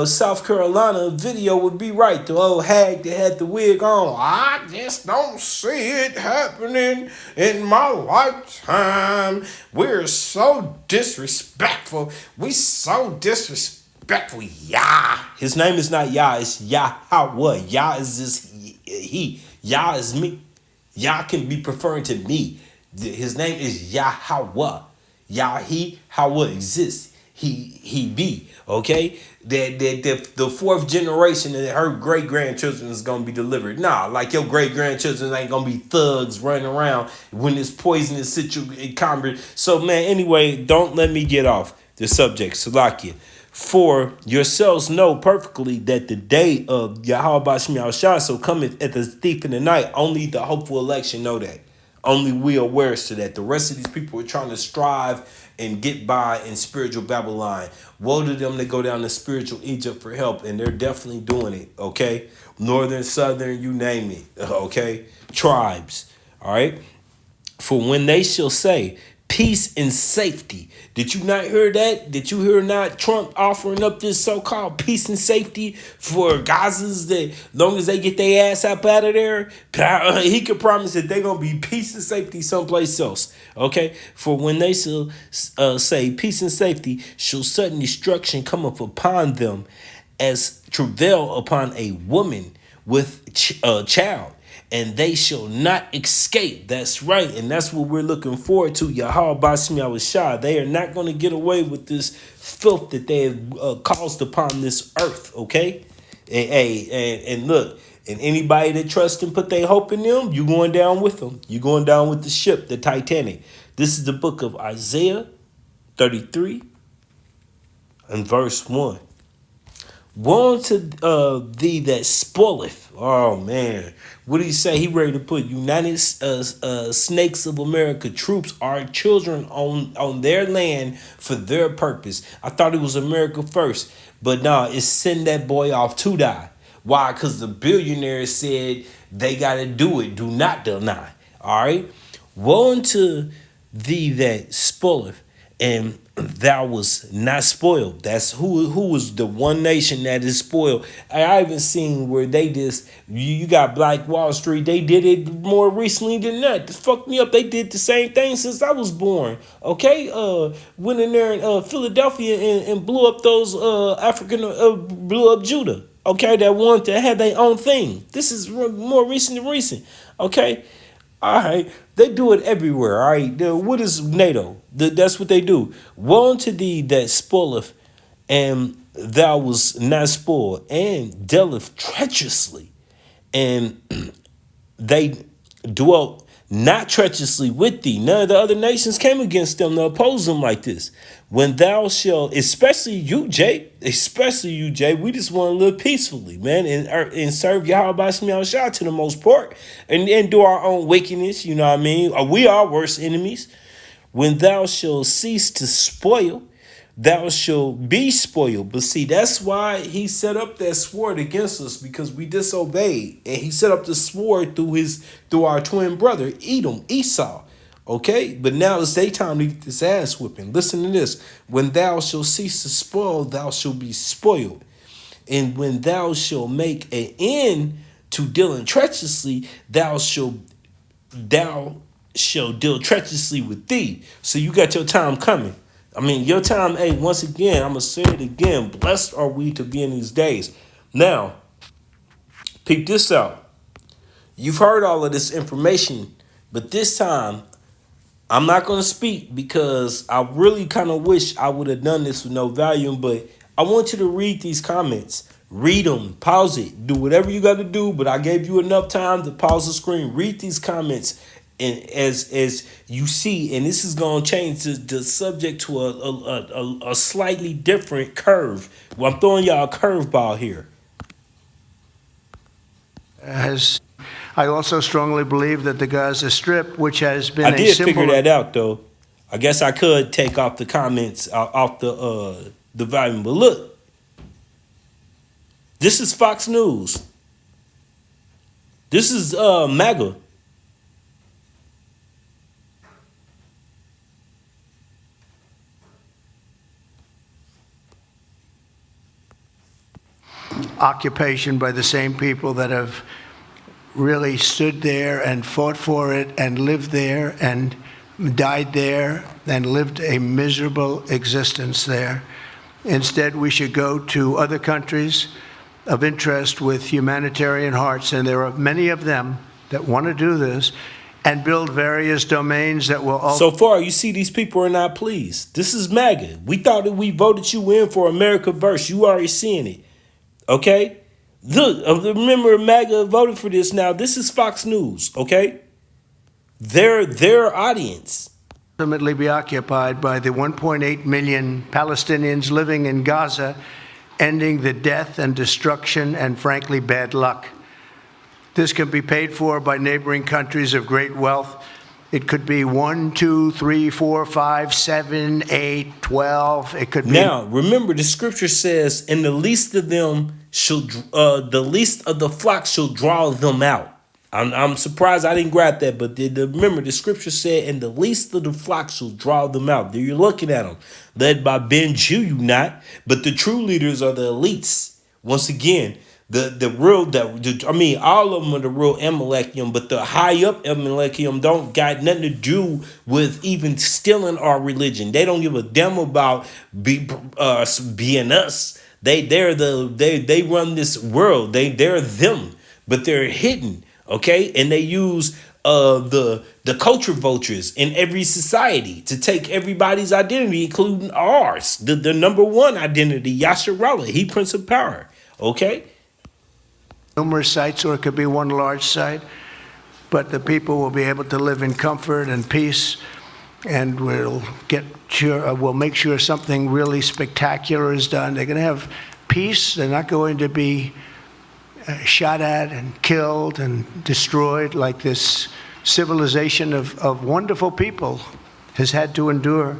[SPEAKER 1] South Carolina video would be right. The old hag that had the wig on. I just don't see it happening in my lifetime. We're so disrespectful. We so disrespectful. Yah. His name is not Yah, it's Yahweh. Yah is this he. Yah is me. Yah can be referring to me. His name is Yahweh. Yah, he, Hawa exists. He be. Okay? The fourth generation and her great grandchildren is gonna be delivered. Nah, like your great grandchildren ain't gonna be thugs running around when this poisonous situation. So man, anyway, don't let me get off the subject. Salakia. For yourselves know perfectly that the day of Yahweh Ba'ashim Yahushua so cometh at the thief in the night. Only the hopeful election know that. Only we are aware to that. The rest of these people are trying to strive and get by in spiritual Babylon. Woe to them that go down to spiritual Egypt for help, and they're definitely doing it, okay? Northern, southern, you name it, okay? Tribes, all right? For when they shall say, peace and safety. Did you not hear that? Did you hear not Trump offering up this so-called peace and safety for Gazans that long as they get their ass up out of there, he could promise that they're going to be peace and safety someplace else. Okay? For when they shall say peace and safety, shall sudden destruction come up upon them as travail upon a woman with a child. And they shall not escape. That's right. And that's what we're looking forward to. Yahweh Ba'ashim Yahushua. They are not going to get away with this filth that they have caused upon this earth. Okay? And look, and anybody that trusts and put their hope in them, you going down with them. You going down with the ship, the Titanic. This is the book of Isaiah 33 and verse 1. Woe unto thee that spoileth. Oh, man. What did he say? He ready to put United Snakes of America troops, our children on their land for their purpose. I thought it was America first. But no, it's send that boy off to die. Why? Because the billionaires said they got to do it. Do not deny. All right? Woe unto thee that spoileth, and thou was not spoiled. That's who was the one nation that is spoiled. I even seen where they just you got Black Wall Street. They did it more recently than that. This fucked me up. They did the same thing since I was born. Okay, went in there in Philadelphia and blew up those blew up Judah. Okay, that wanted to have their own thing. This is more recent than recent. Okay. All right, they do it everywhere. All right, what is NATO? That's what they do. Woe unto thee that spoileth, and thou was not spoiled, and dealeth treacherously, and they dwelt not treacherously with thee. None of the other nations came against them to oppose them like this. When thou shalt, especially you, Jay, we just want to live peacefully, man, and serve Yahweh by Shah to the most part, and do our own wickedness, you know what I mean? We are worst enemies. When thou shalt cease to spoil, thou shalt be spoiled. But see, that's why he set up that sword against us, because we disobeyed. And he set up the sword through our twin brother, Esau. Okay? But now it's their time to get this ass whipping. Listen to this. When thou shalt cease to spoil, thou shalt be spoiled. And when thou shalt make an end to dealing treacherously, thou shalt deal treacherously with thee. So you got your time coming. I mean, your time, hey, once again, I'm going to say it again. Blessed are we to be in these days. Now, peep this out. You've heard all of this information, but this time, I'm not going to speak because I really kind of wish I would have done this with no volume, but I want you to read these comments. Read them, pause it, do whatever you got to do, but I gave you enough time to pause the screen. Read these comments. And as you see, and this is going to change the subject to a slightly different curve. Well, I'm throwing y'all a curveball here.
[SPEAKER 2] I also strongly believe that the Gaza Strip, which has been
[SPEAKER 1] I
[SPEAKER 2] a
[SPEAKER 1] did
[SPEAKER 2] symbol
[SPEAKER 1] figure that out, though. I guess I could take off the comments off the volume. But look, this is Fox News. This is MAGA.
[SPEAKER 2] occupation by the same people that have really stood there and fought for it and lived there and died there and lived a miserable existence there. Instead, we should go to other countries of interest with humanitarian hearts, and there are many of them that want to do this, and build various domains that will also...
[SPEAKER 1] So far, you see these people are not pleased. This is MAGA. We thought that we voted you in for America First. You already seeing it. Okay? Look, remember MAGA voted for this now. This is Fox News, okay? Their audience.
[SPEAKER 2] Ultimately be occupied by the 1.8 million Palestinians living in Gaza, ending the death and destruction and, frankly, bad luck. This can be paid for by neighboring countries of great wealth. It could be 1, 2, 3, 4, 5, 7, 8, 12. It could be.
[SPEAKER 1] Now, remember, the scripture says, "And the least of them the least of the flock shall draw them out." I'm surprised I didn't grab that, but remember, the scripture said, "And the least of the flock shall draw them out." There you're looking at them, led by Ben Juyunat, but the true leaders are the elites. Once again, all of them are the real Amalekium, but the high up Amalekium don't got nothing to do with even stealing our religion. They don't give a damn about being us. They run this world. They're them, but they're hidden. Okay, and they use the culture vultures in every society to take everybody's identity, including ours. The number one identity, Yasharallah, he Prince of Power. Okay.
[SPEAKER 2] Numerous sites, or it could be one large site, but the people will be able to live in comfort and peace, and we'll make sure something really spectacular is done. They're going to have peace. They're not going to be shot at and killed and destroyed like this civilization of wonderful people has had to endure.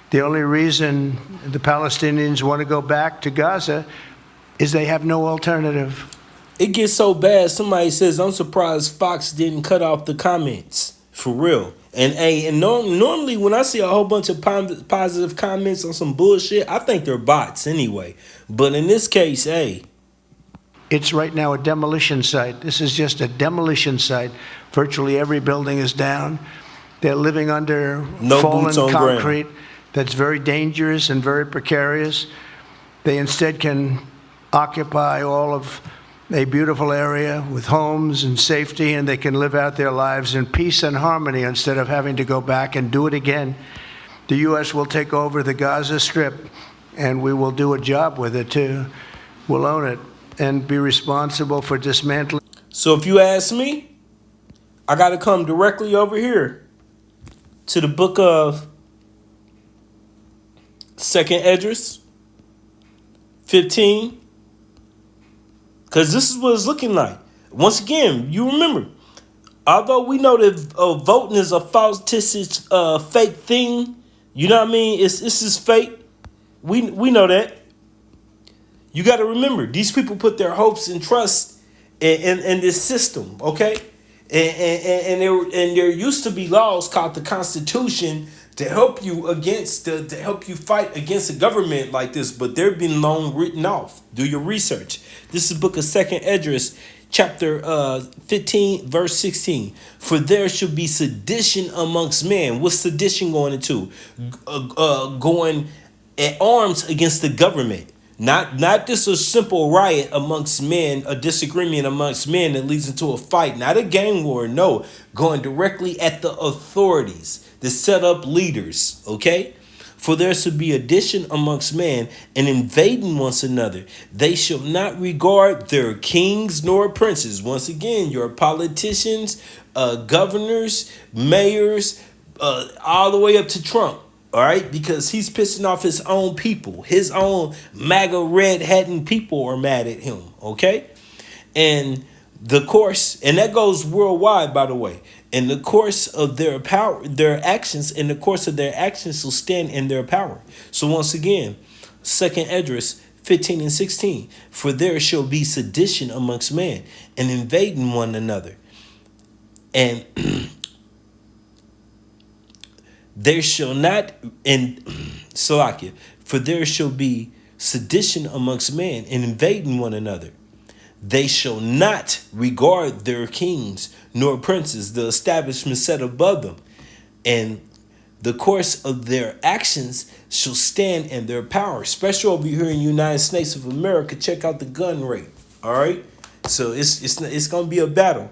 [SPEAKER 2] The only reason the Palestinians want to go back to Gaza is they have no alternative.
[SPEAKER 1] It gets so bad, somebody says, "I'm surprised Fox didn't cut off the comments." For real. And normally when I see a whole bunch of positive comments on some bullshit, I think they're bots anyway. But in this case, hey,
[SPEAKER 2] It's right now a demolition site. This is just a demolition site. Virtually every building is down. They're living under
[SPEAKER 1] No
[SPEAKER 2] fallen
[SPEAKER 1] boots on ground.
[SPEAKER 2] concrete that's very dangerous and very precarious. They instead can occupy all of a beautiful area with homes and safety, and they can live out their lives in peace and harmony instead of having to go back and do it again. The U.S. will take over the Gaza Strip, and we will do a job with it too. We'll own it and be responsible for dismantling.
[SPEAKER 1] so if you ask me, I got to come directly over here to the book of 2nd Esdras 15, because this is what it's looking like. Once again, you remember, although we know that voting is a fictitious, fake thing, you know what I mean? It's just fake. We know that. You got to remember, these people put their hopes and trust in this system, okay? And there used to be laws called the Constitution to help you to help you fight against a government like this, but they've been long written off. Do your research. This is book of 2nd Esdras, chapter 15, verse 16. For there should be sedition amongst men. What's sedition going into? Going at arms against the government. Not just a simple riot amongst men, a disagreement amongst men that leads into a fight, not a gang war, no. Going directly at the authorities, the set up leaders, okay? For there should be addition amongst men and invading one another. They shall not regard their kings nor princes. Once again, your politicians, governors, mayors, all the way up to Trump. All right, because he's pissing off his own people. His own MAGA red hatting people are mad at him. Okay, and the course, and that goes worldwide, by the way. In the course of their power, their actions, in the course of their actions, will stand in their power. So once again, 2nd Esdras 15 and 16. For there shall be sedition amongst men and invading one another, and there shall not in Salakia, for there shall be sedition amongst men and invading one another. They shall not regard their kings nor princes, the establishment set above them, and the course of their actions shall stand in their power. Especially over here in the United States of America, check out the gun rate. All right, so it's gonna be a battle.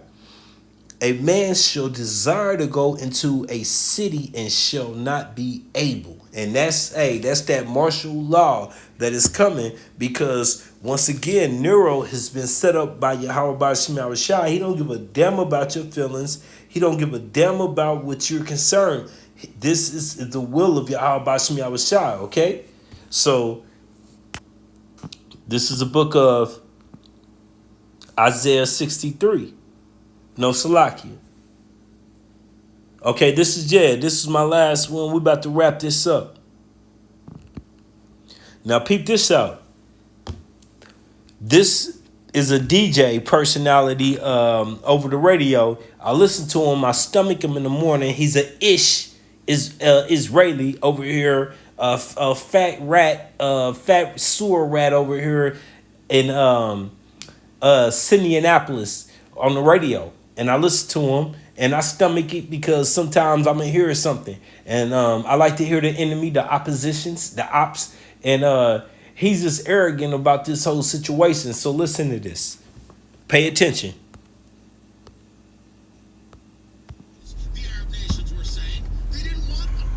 [SPEAKER 1] A man shall desire to go into a city and shall not be able. And that's that martial law that is coming, because once again, Nero has been set up by Yahweh Bashim Yahushua. He don't give a damn about your feelings. He don't give a damn about what you're concerned. This is the will of Yahweh Bashim Yahushua, okay? So this is a book of Isaiah 63. No, Salakia. Okay, this is my last one. We're about to wrap this up. Now, peep this out. This is a DJ personality over the radio. I listen to him. I stomach him in the morning. He's a Israeli over here. A fat sewer rat over here in Indianapolis on the radio. And I listen to him, and I stomach it because sometimes I'm going to hear something. And I like to hear the enemy, the oppositions, the ops. And he's just arrogant about this whole situation. So listen to this. Pay attention.
[SPEAKER 4] The Arab nations were saying they didn't want them.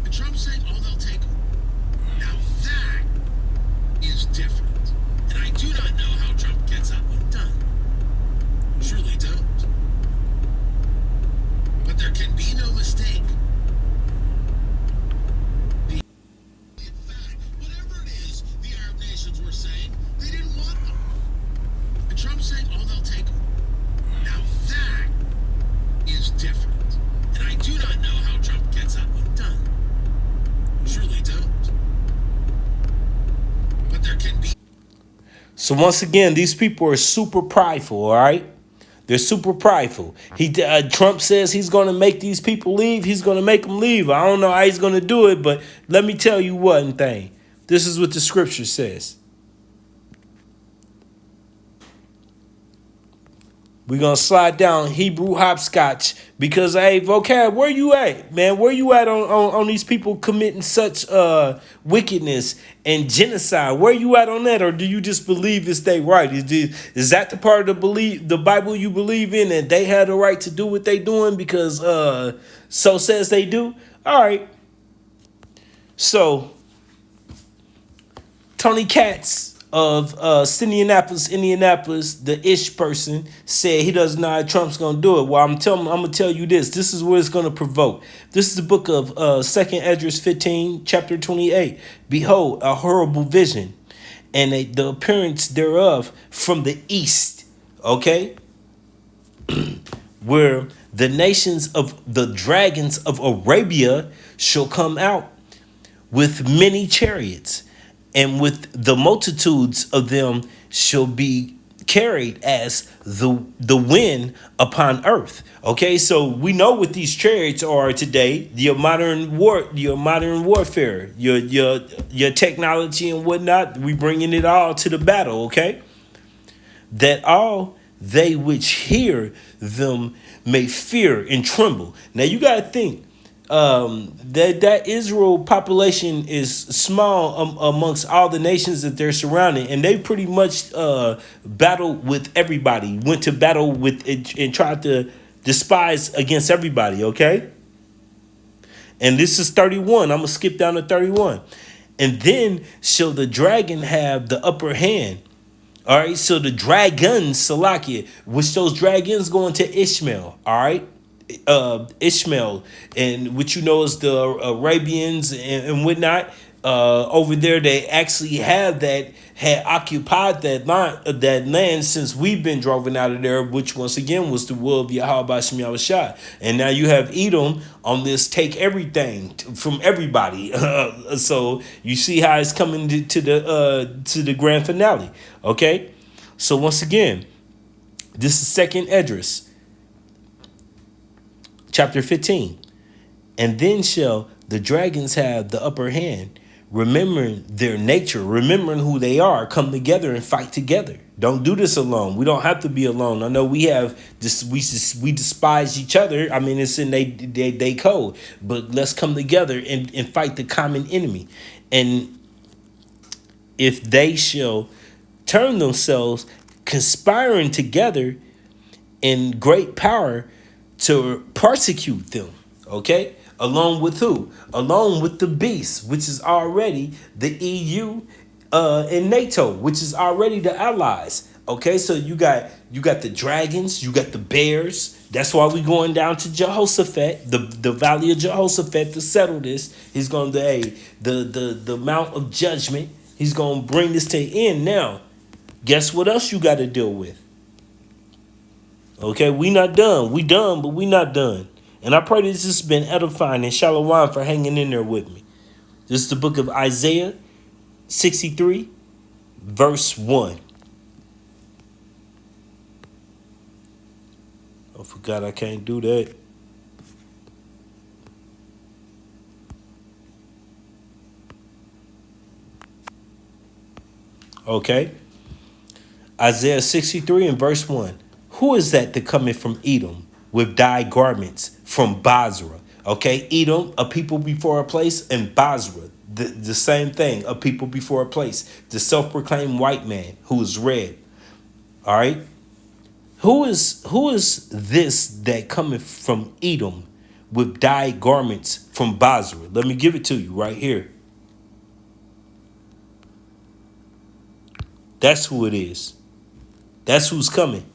[SPEAKER 4] And Trump's saying, oh, they'll take them. Now that is different. And I do not know how Trump gets that one done. Truly don't. But there can be no mistake. In fact, whatever it is the Arab nations were saying, they didn't want them. And Trump's saying, oh, they'll take them. Now that is different. And I do not know how Trump gets that one done. Truly don't. But there can be.
[SPEAKER 1] So once again, these people are super prideful, all right? They're super prideful. Trump says he's going to make these people leave. He's going to make them leave. I don't know how he's going to do it, but let me tell you one thing. This is what the scripture says. We're going to slide down Hebrew hopscotch because, hey, Vocab, where you at, man? Where you at on these people committing such wickedness and genocide? Where you at on that? Or do you just believe it's they right? Is that the part of the Bible you believe in, and they had a right to do what they doing because so says they do? All right. So, Tony Katz of Indianapolis, the ish person, said he doesn't know how Trump's gonna do it. Well, I'm gonna tell you this. This is what it's gonna provoke. This is the book of 2nd Esdras 15, chapter 28. Behold, a horrible vision, and the appearance thereof from the east. Okay, where the nations of the dragons of Arabia shall come out with many chariots, and with the multitudes of them shall be carried as the wind upon earth. Okay, so we know what these chariots are today. Your modern warfare, your technology and whatnot. We bringing it all to the battle. Okay, that all they which hear them may fear and tremble. Now you got to think. That Israel population is small amongst all the nations that they're surrounding, and they pretty much battled with everybody, went to battle with it and tried to despise against everybody. Okay, and this is 31. I'm gonna skip down to 31, and then shall the dragon have the upper hand. All right, so the dragons, Salakia, which those dragons going to Ishmael. All right. Ishmael, and which you know is the Arabians and whatnot. Over there, they actually had occupied that land since we've been driven out of there, which once again was the will of Yahweh B'Shem Yahushua. And now you have Edom on this take everything from everybody. So you see how it's coming to the grand finale. Okay, so once again, this is 2nd Esdras. Chapter 15. And then shall the dragons have the upper hand, remembering their nature, remembering who they are, come together and fight together. Don't do this alone. We don't have to be alone. I know we have this. We despise each other. I mean, it's in they code. But let's come together and fight the common enemy. And if they shall turn themselves, conspiring together in great power, to persecute them, okay? Along with who? Along with the beast, which is already the EU and NATO, which is already the allies. Okay, so you got the dragons, you got the bears. That's why we going down to Jehoshaphat, the valley of Jehoshaphat, to settle this. He's going to the mount of judgment. He's going to bring this to an end. Now, guess what else you got to deal with? Okay, we not done. We done, but we not done. And I pray this has been edifying, and Shalom for hanging in there with me. This is the book of Isaiah 63, verse 1. I forgot I can't do that. Okay. Isaiah 63 and verse 1. Who is that cometh from Edom with dyed garments from Basra? Okay, Edom, a people before a place, and Basra, the same thing, a people before a place. The self-proclaimed white man who is red. All right. Who is this that cometh from Edom with dyed garments from Basra? Let me give it to you right here. That's who it is. That's who's coming.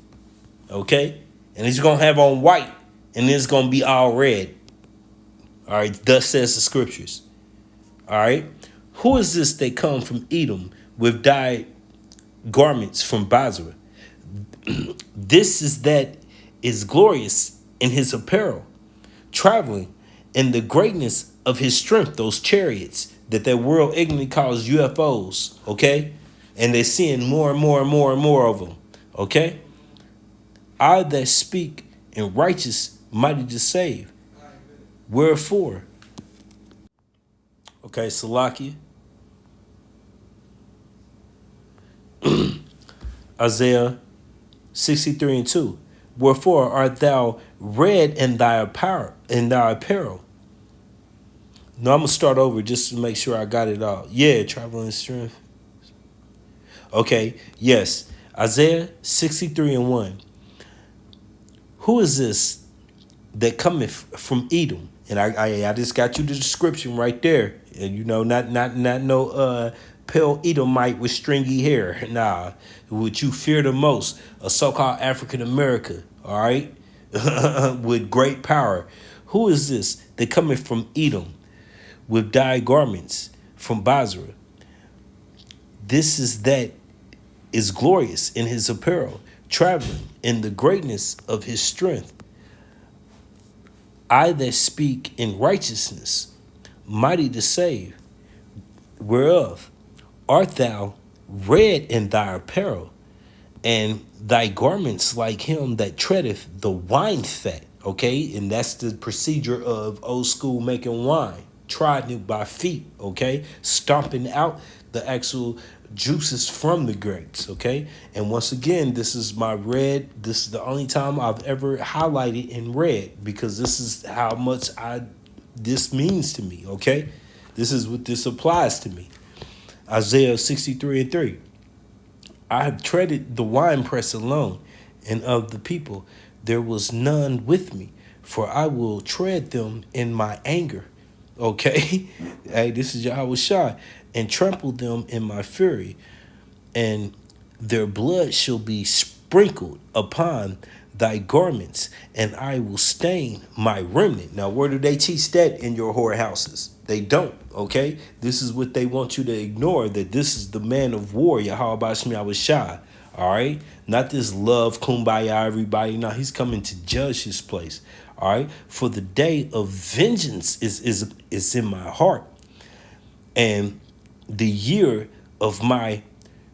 [SPEAKER 1] Okay? And he's going to have on white, and it's going to be all red. All right? Thus says the scriptures. All right? Who is this that come from Edom with dyed garments from Basra? This is that is glorious in his apparel, traveling in the greatness of his strength, those chariots that world ignorantly calls UFOs, okay? And they're seeing more and more and more and more of them, okay? I that speak in righteous mighty to save. Wherefore? Okay, Salakia. Isaiah 63 and 2. Wherefore art thou red in thy apparel? No, I'm gonna start over just to make sure I got it all. Yeah, traveling strength. Okay, yes. Isaiah 63 and 1. Who is this that cometh from Edom? And I just got you the description right there. And you know, not no pale Edomite with stringy hair. Nah, what you fear the most, a so-called African American, all right? With great power. Who is this that cometh from Edom with dyed garments from Basra? This is that is glorious in his apparel, traveling in the greatness of his strength. I that speak in righteousness, mighty to save, whereof art thou red in thy apparel, and thy garments like him that treadeth the wine fat. Okay, and that's the procedure of old school making wine, trodden it by feet. Okay, stomping out the actual juices from the grapes. Okay, and once again, this is my red. This is the only time I've ever highlighted in red because this is how much this means to me. Okay, this is what this applies to me. Isaiah 63 and 3. I have treaded the winepress alone, and of the people there was none with me, for I will tread them in my anger. Okay? Hey, this is Yahweh Shai. And trample them in my fury, and their blood shall be sprinkled upon thy garments, and I will stain my remnant. Now, where do they teach that in your whorehouses? They don't, okay? This is what they want you to ignore, that this is the man of war, Yahweh Bashmi Awashai, all right? Not this love, kumbaya, everybody. No, he's coming to judge his place, all right? For the day of vengeance is in my heart, and the year of my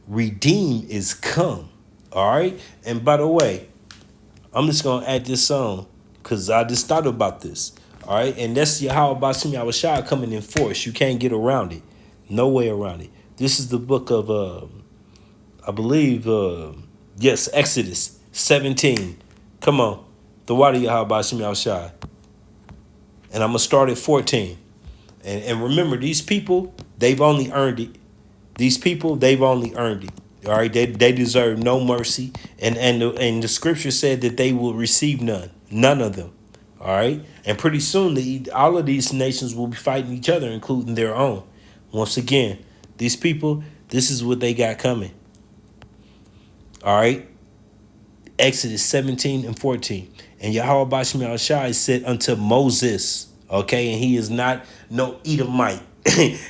[SPEAKER 1] redeem is come, all right? And by the way, I'm just going to add this on because I just thought about this. All right. And that's Yahweh Bashim Yahushua coming in force. You can't get around it. No way around it. This is the book of, I believe, yes, Exodus 17. Come on. The water Yahweh Bashim Yahushua. And I'm going to start at 14. And remember, these people, they've only earned it. These people, they've only earned it. All right, they deserve no mercy, and the scripture said that they will receive none of them. All right, and pretty soon all of these nations will be fighting each other, including their own. Once again, these people, this is what they got coming. All right, Exodus 17 and 14, and Yahweh Bashmi Al-Shai said unto Moses, okay, and he is not no Edomite.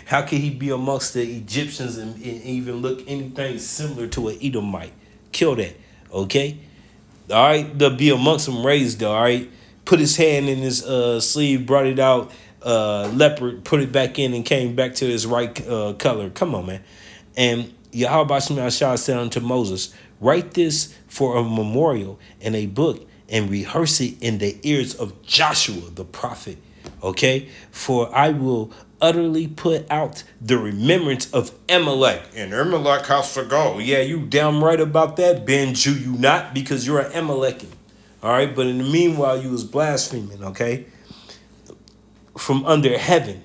[SPEAKER 1] How can he be amongst the Egyptians and even look anything similar to an Edomite? Kill that, okay? All right, they'll be amongst them raised, all right? Put his hand in his sleeve, brought it out, leopard, put it back in and came back to his right color. Come on, man. And Yahweh Bashmi said unto Moses, write this for a memorial in a book and rehearse it in the ears of Joshua, the prophet, okay? For I will utterly put out the remembrance of Amalek. And Amalek has to go. Yeah, you damn right about that, Ben Jew, you not, because you're an Amalekian. All right, but in the meanwhile, you was blaspheming, okay? From under heaven.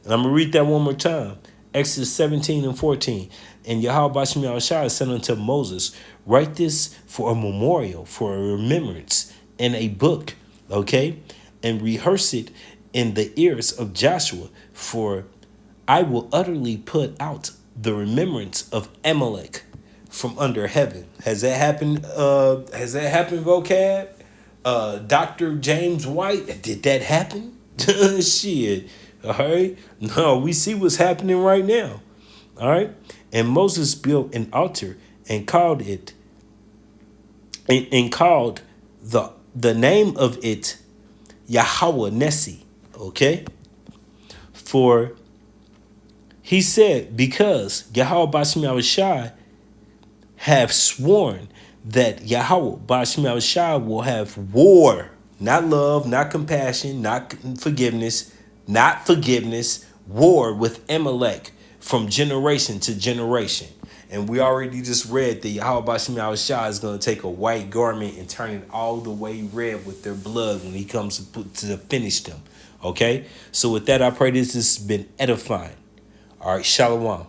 [SPEAKER 1] And I'm going to read that one more time. Exodus 17 and 14. And Yahweh Bashmi Al-Shai said unto Moses, write this for a memorial, for a remembrance in a book, okay? And rehearse it in the ears of Joshua, for I will utterly put out the remembrance of Amalek from under heaven. Has that happened? Vocab? Dr. James White, did that happen? Shit. All right. No, we see what's happening right now. All right. And Moses built an altar and called it and called the name of it Yahweh Nessi. Okay. For he said, because Yahweh Bashmi Awashai have sworn that Yahweh Bashim Shah will have war, not love, not compassion, not forgiveness, war with Amalek from generation to generation. And we already just read that Yahweh Bashim Shah is going to take a white garment and turn it all the way red with their blood when he comes to finish them. Okay? So with that, I pray this has been edifying. All right, shalom.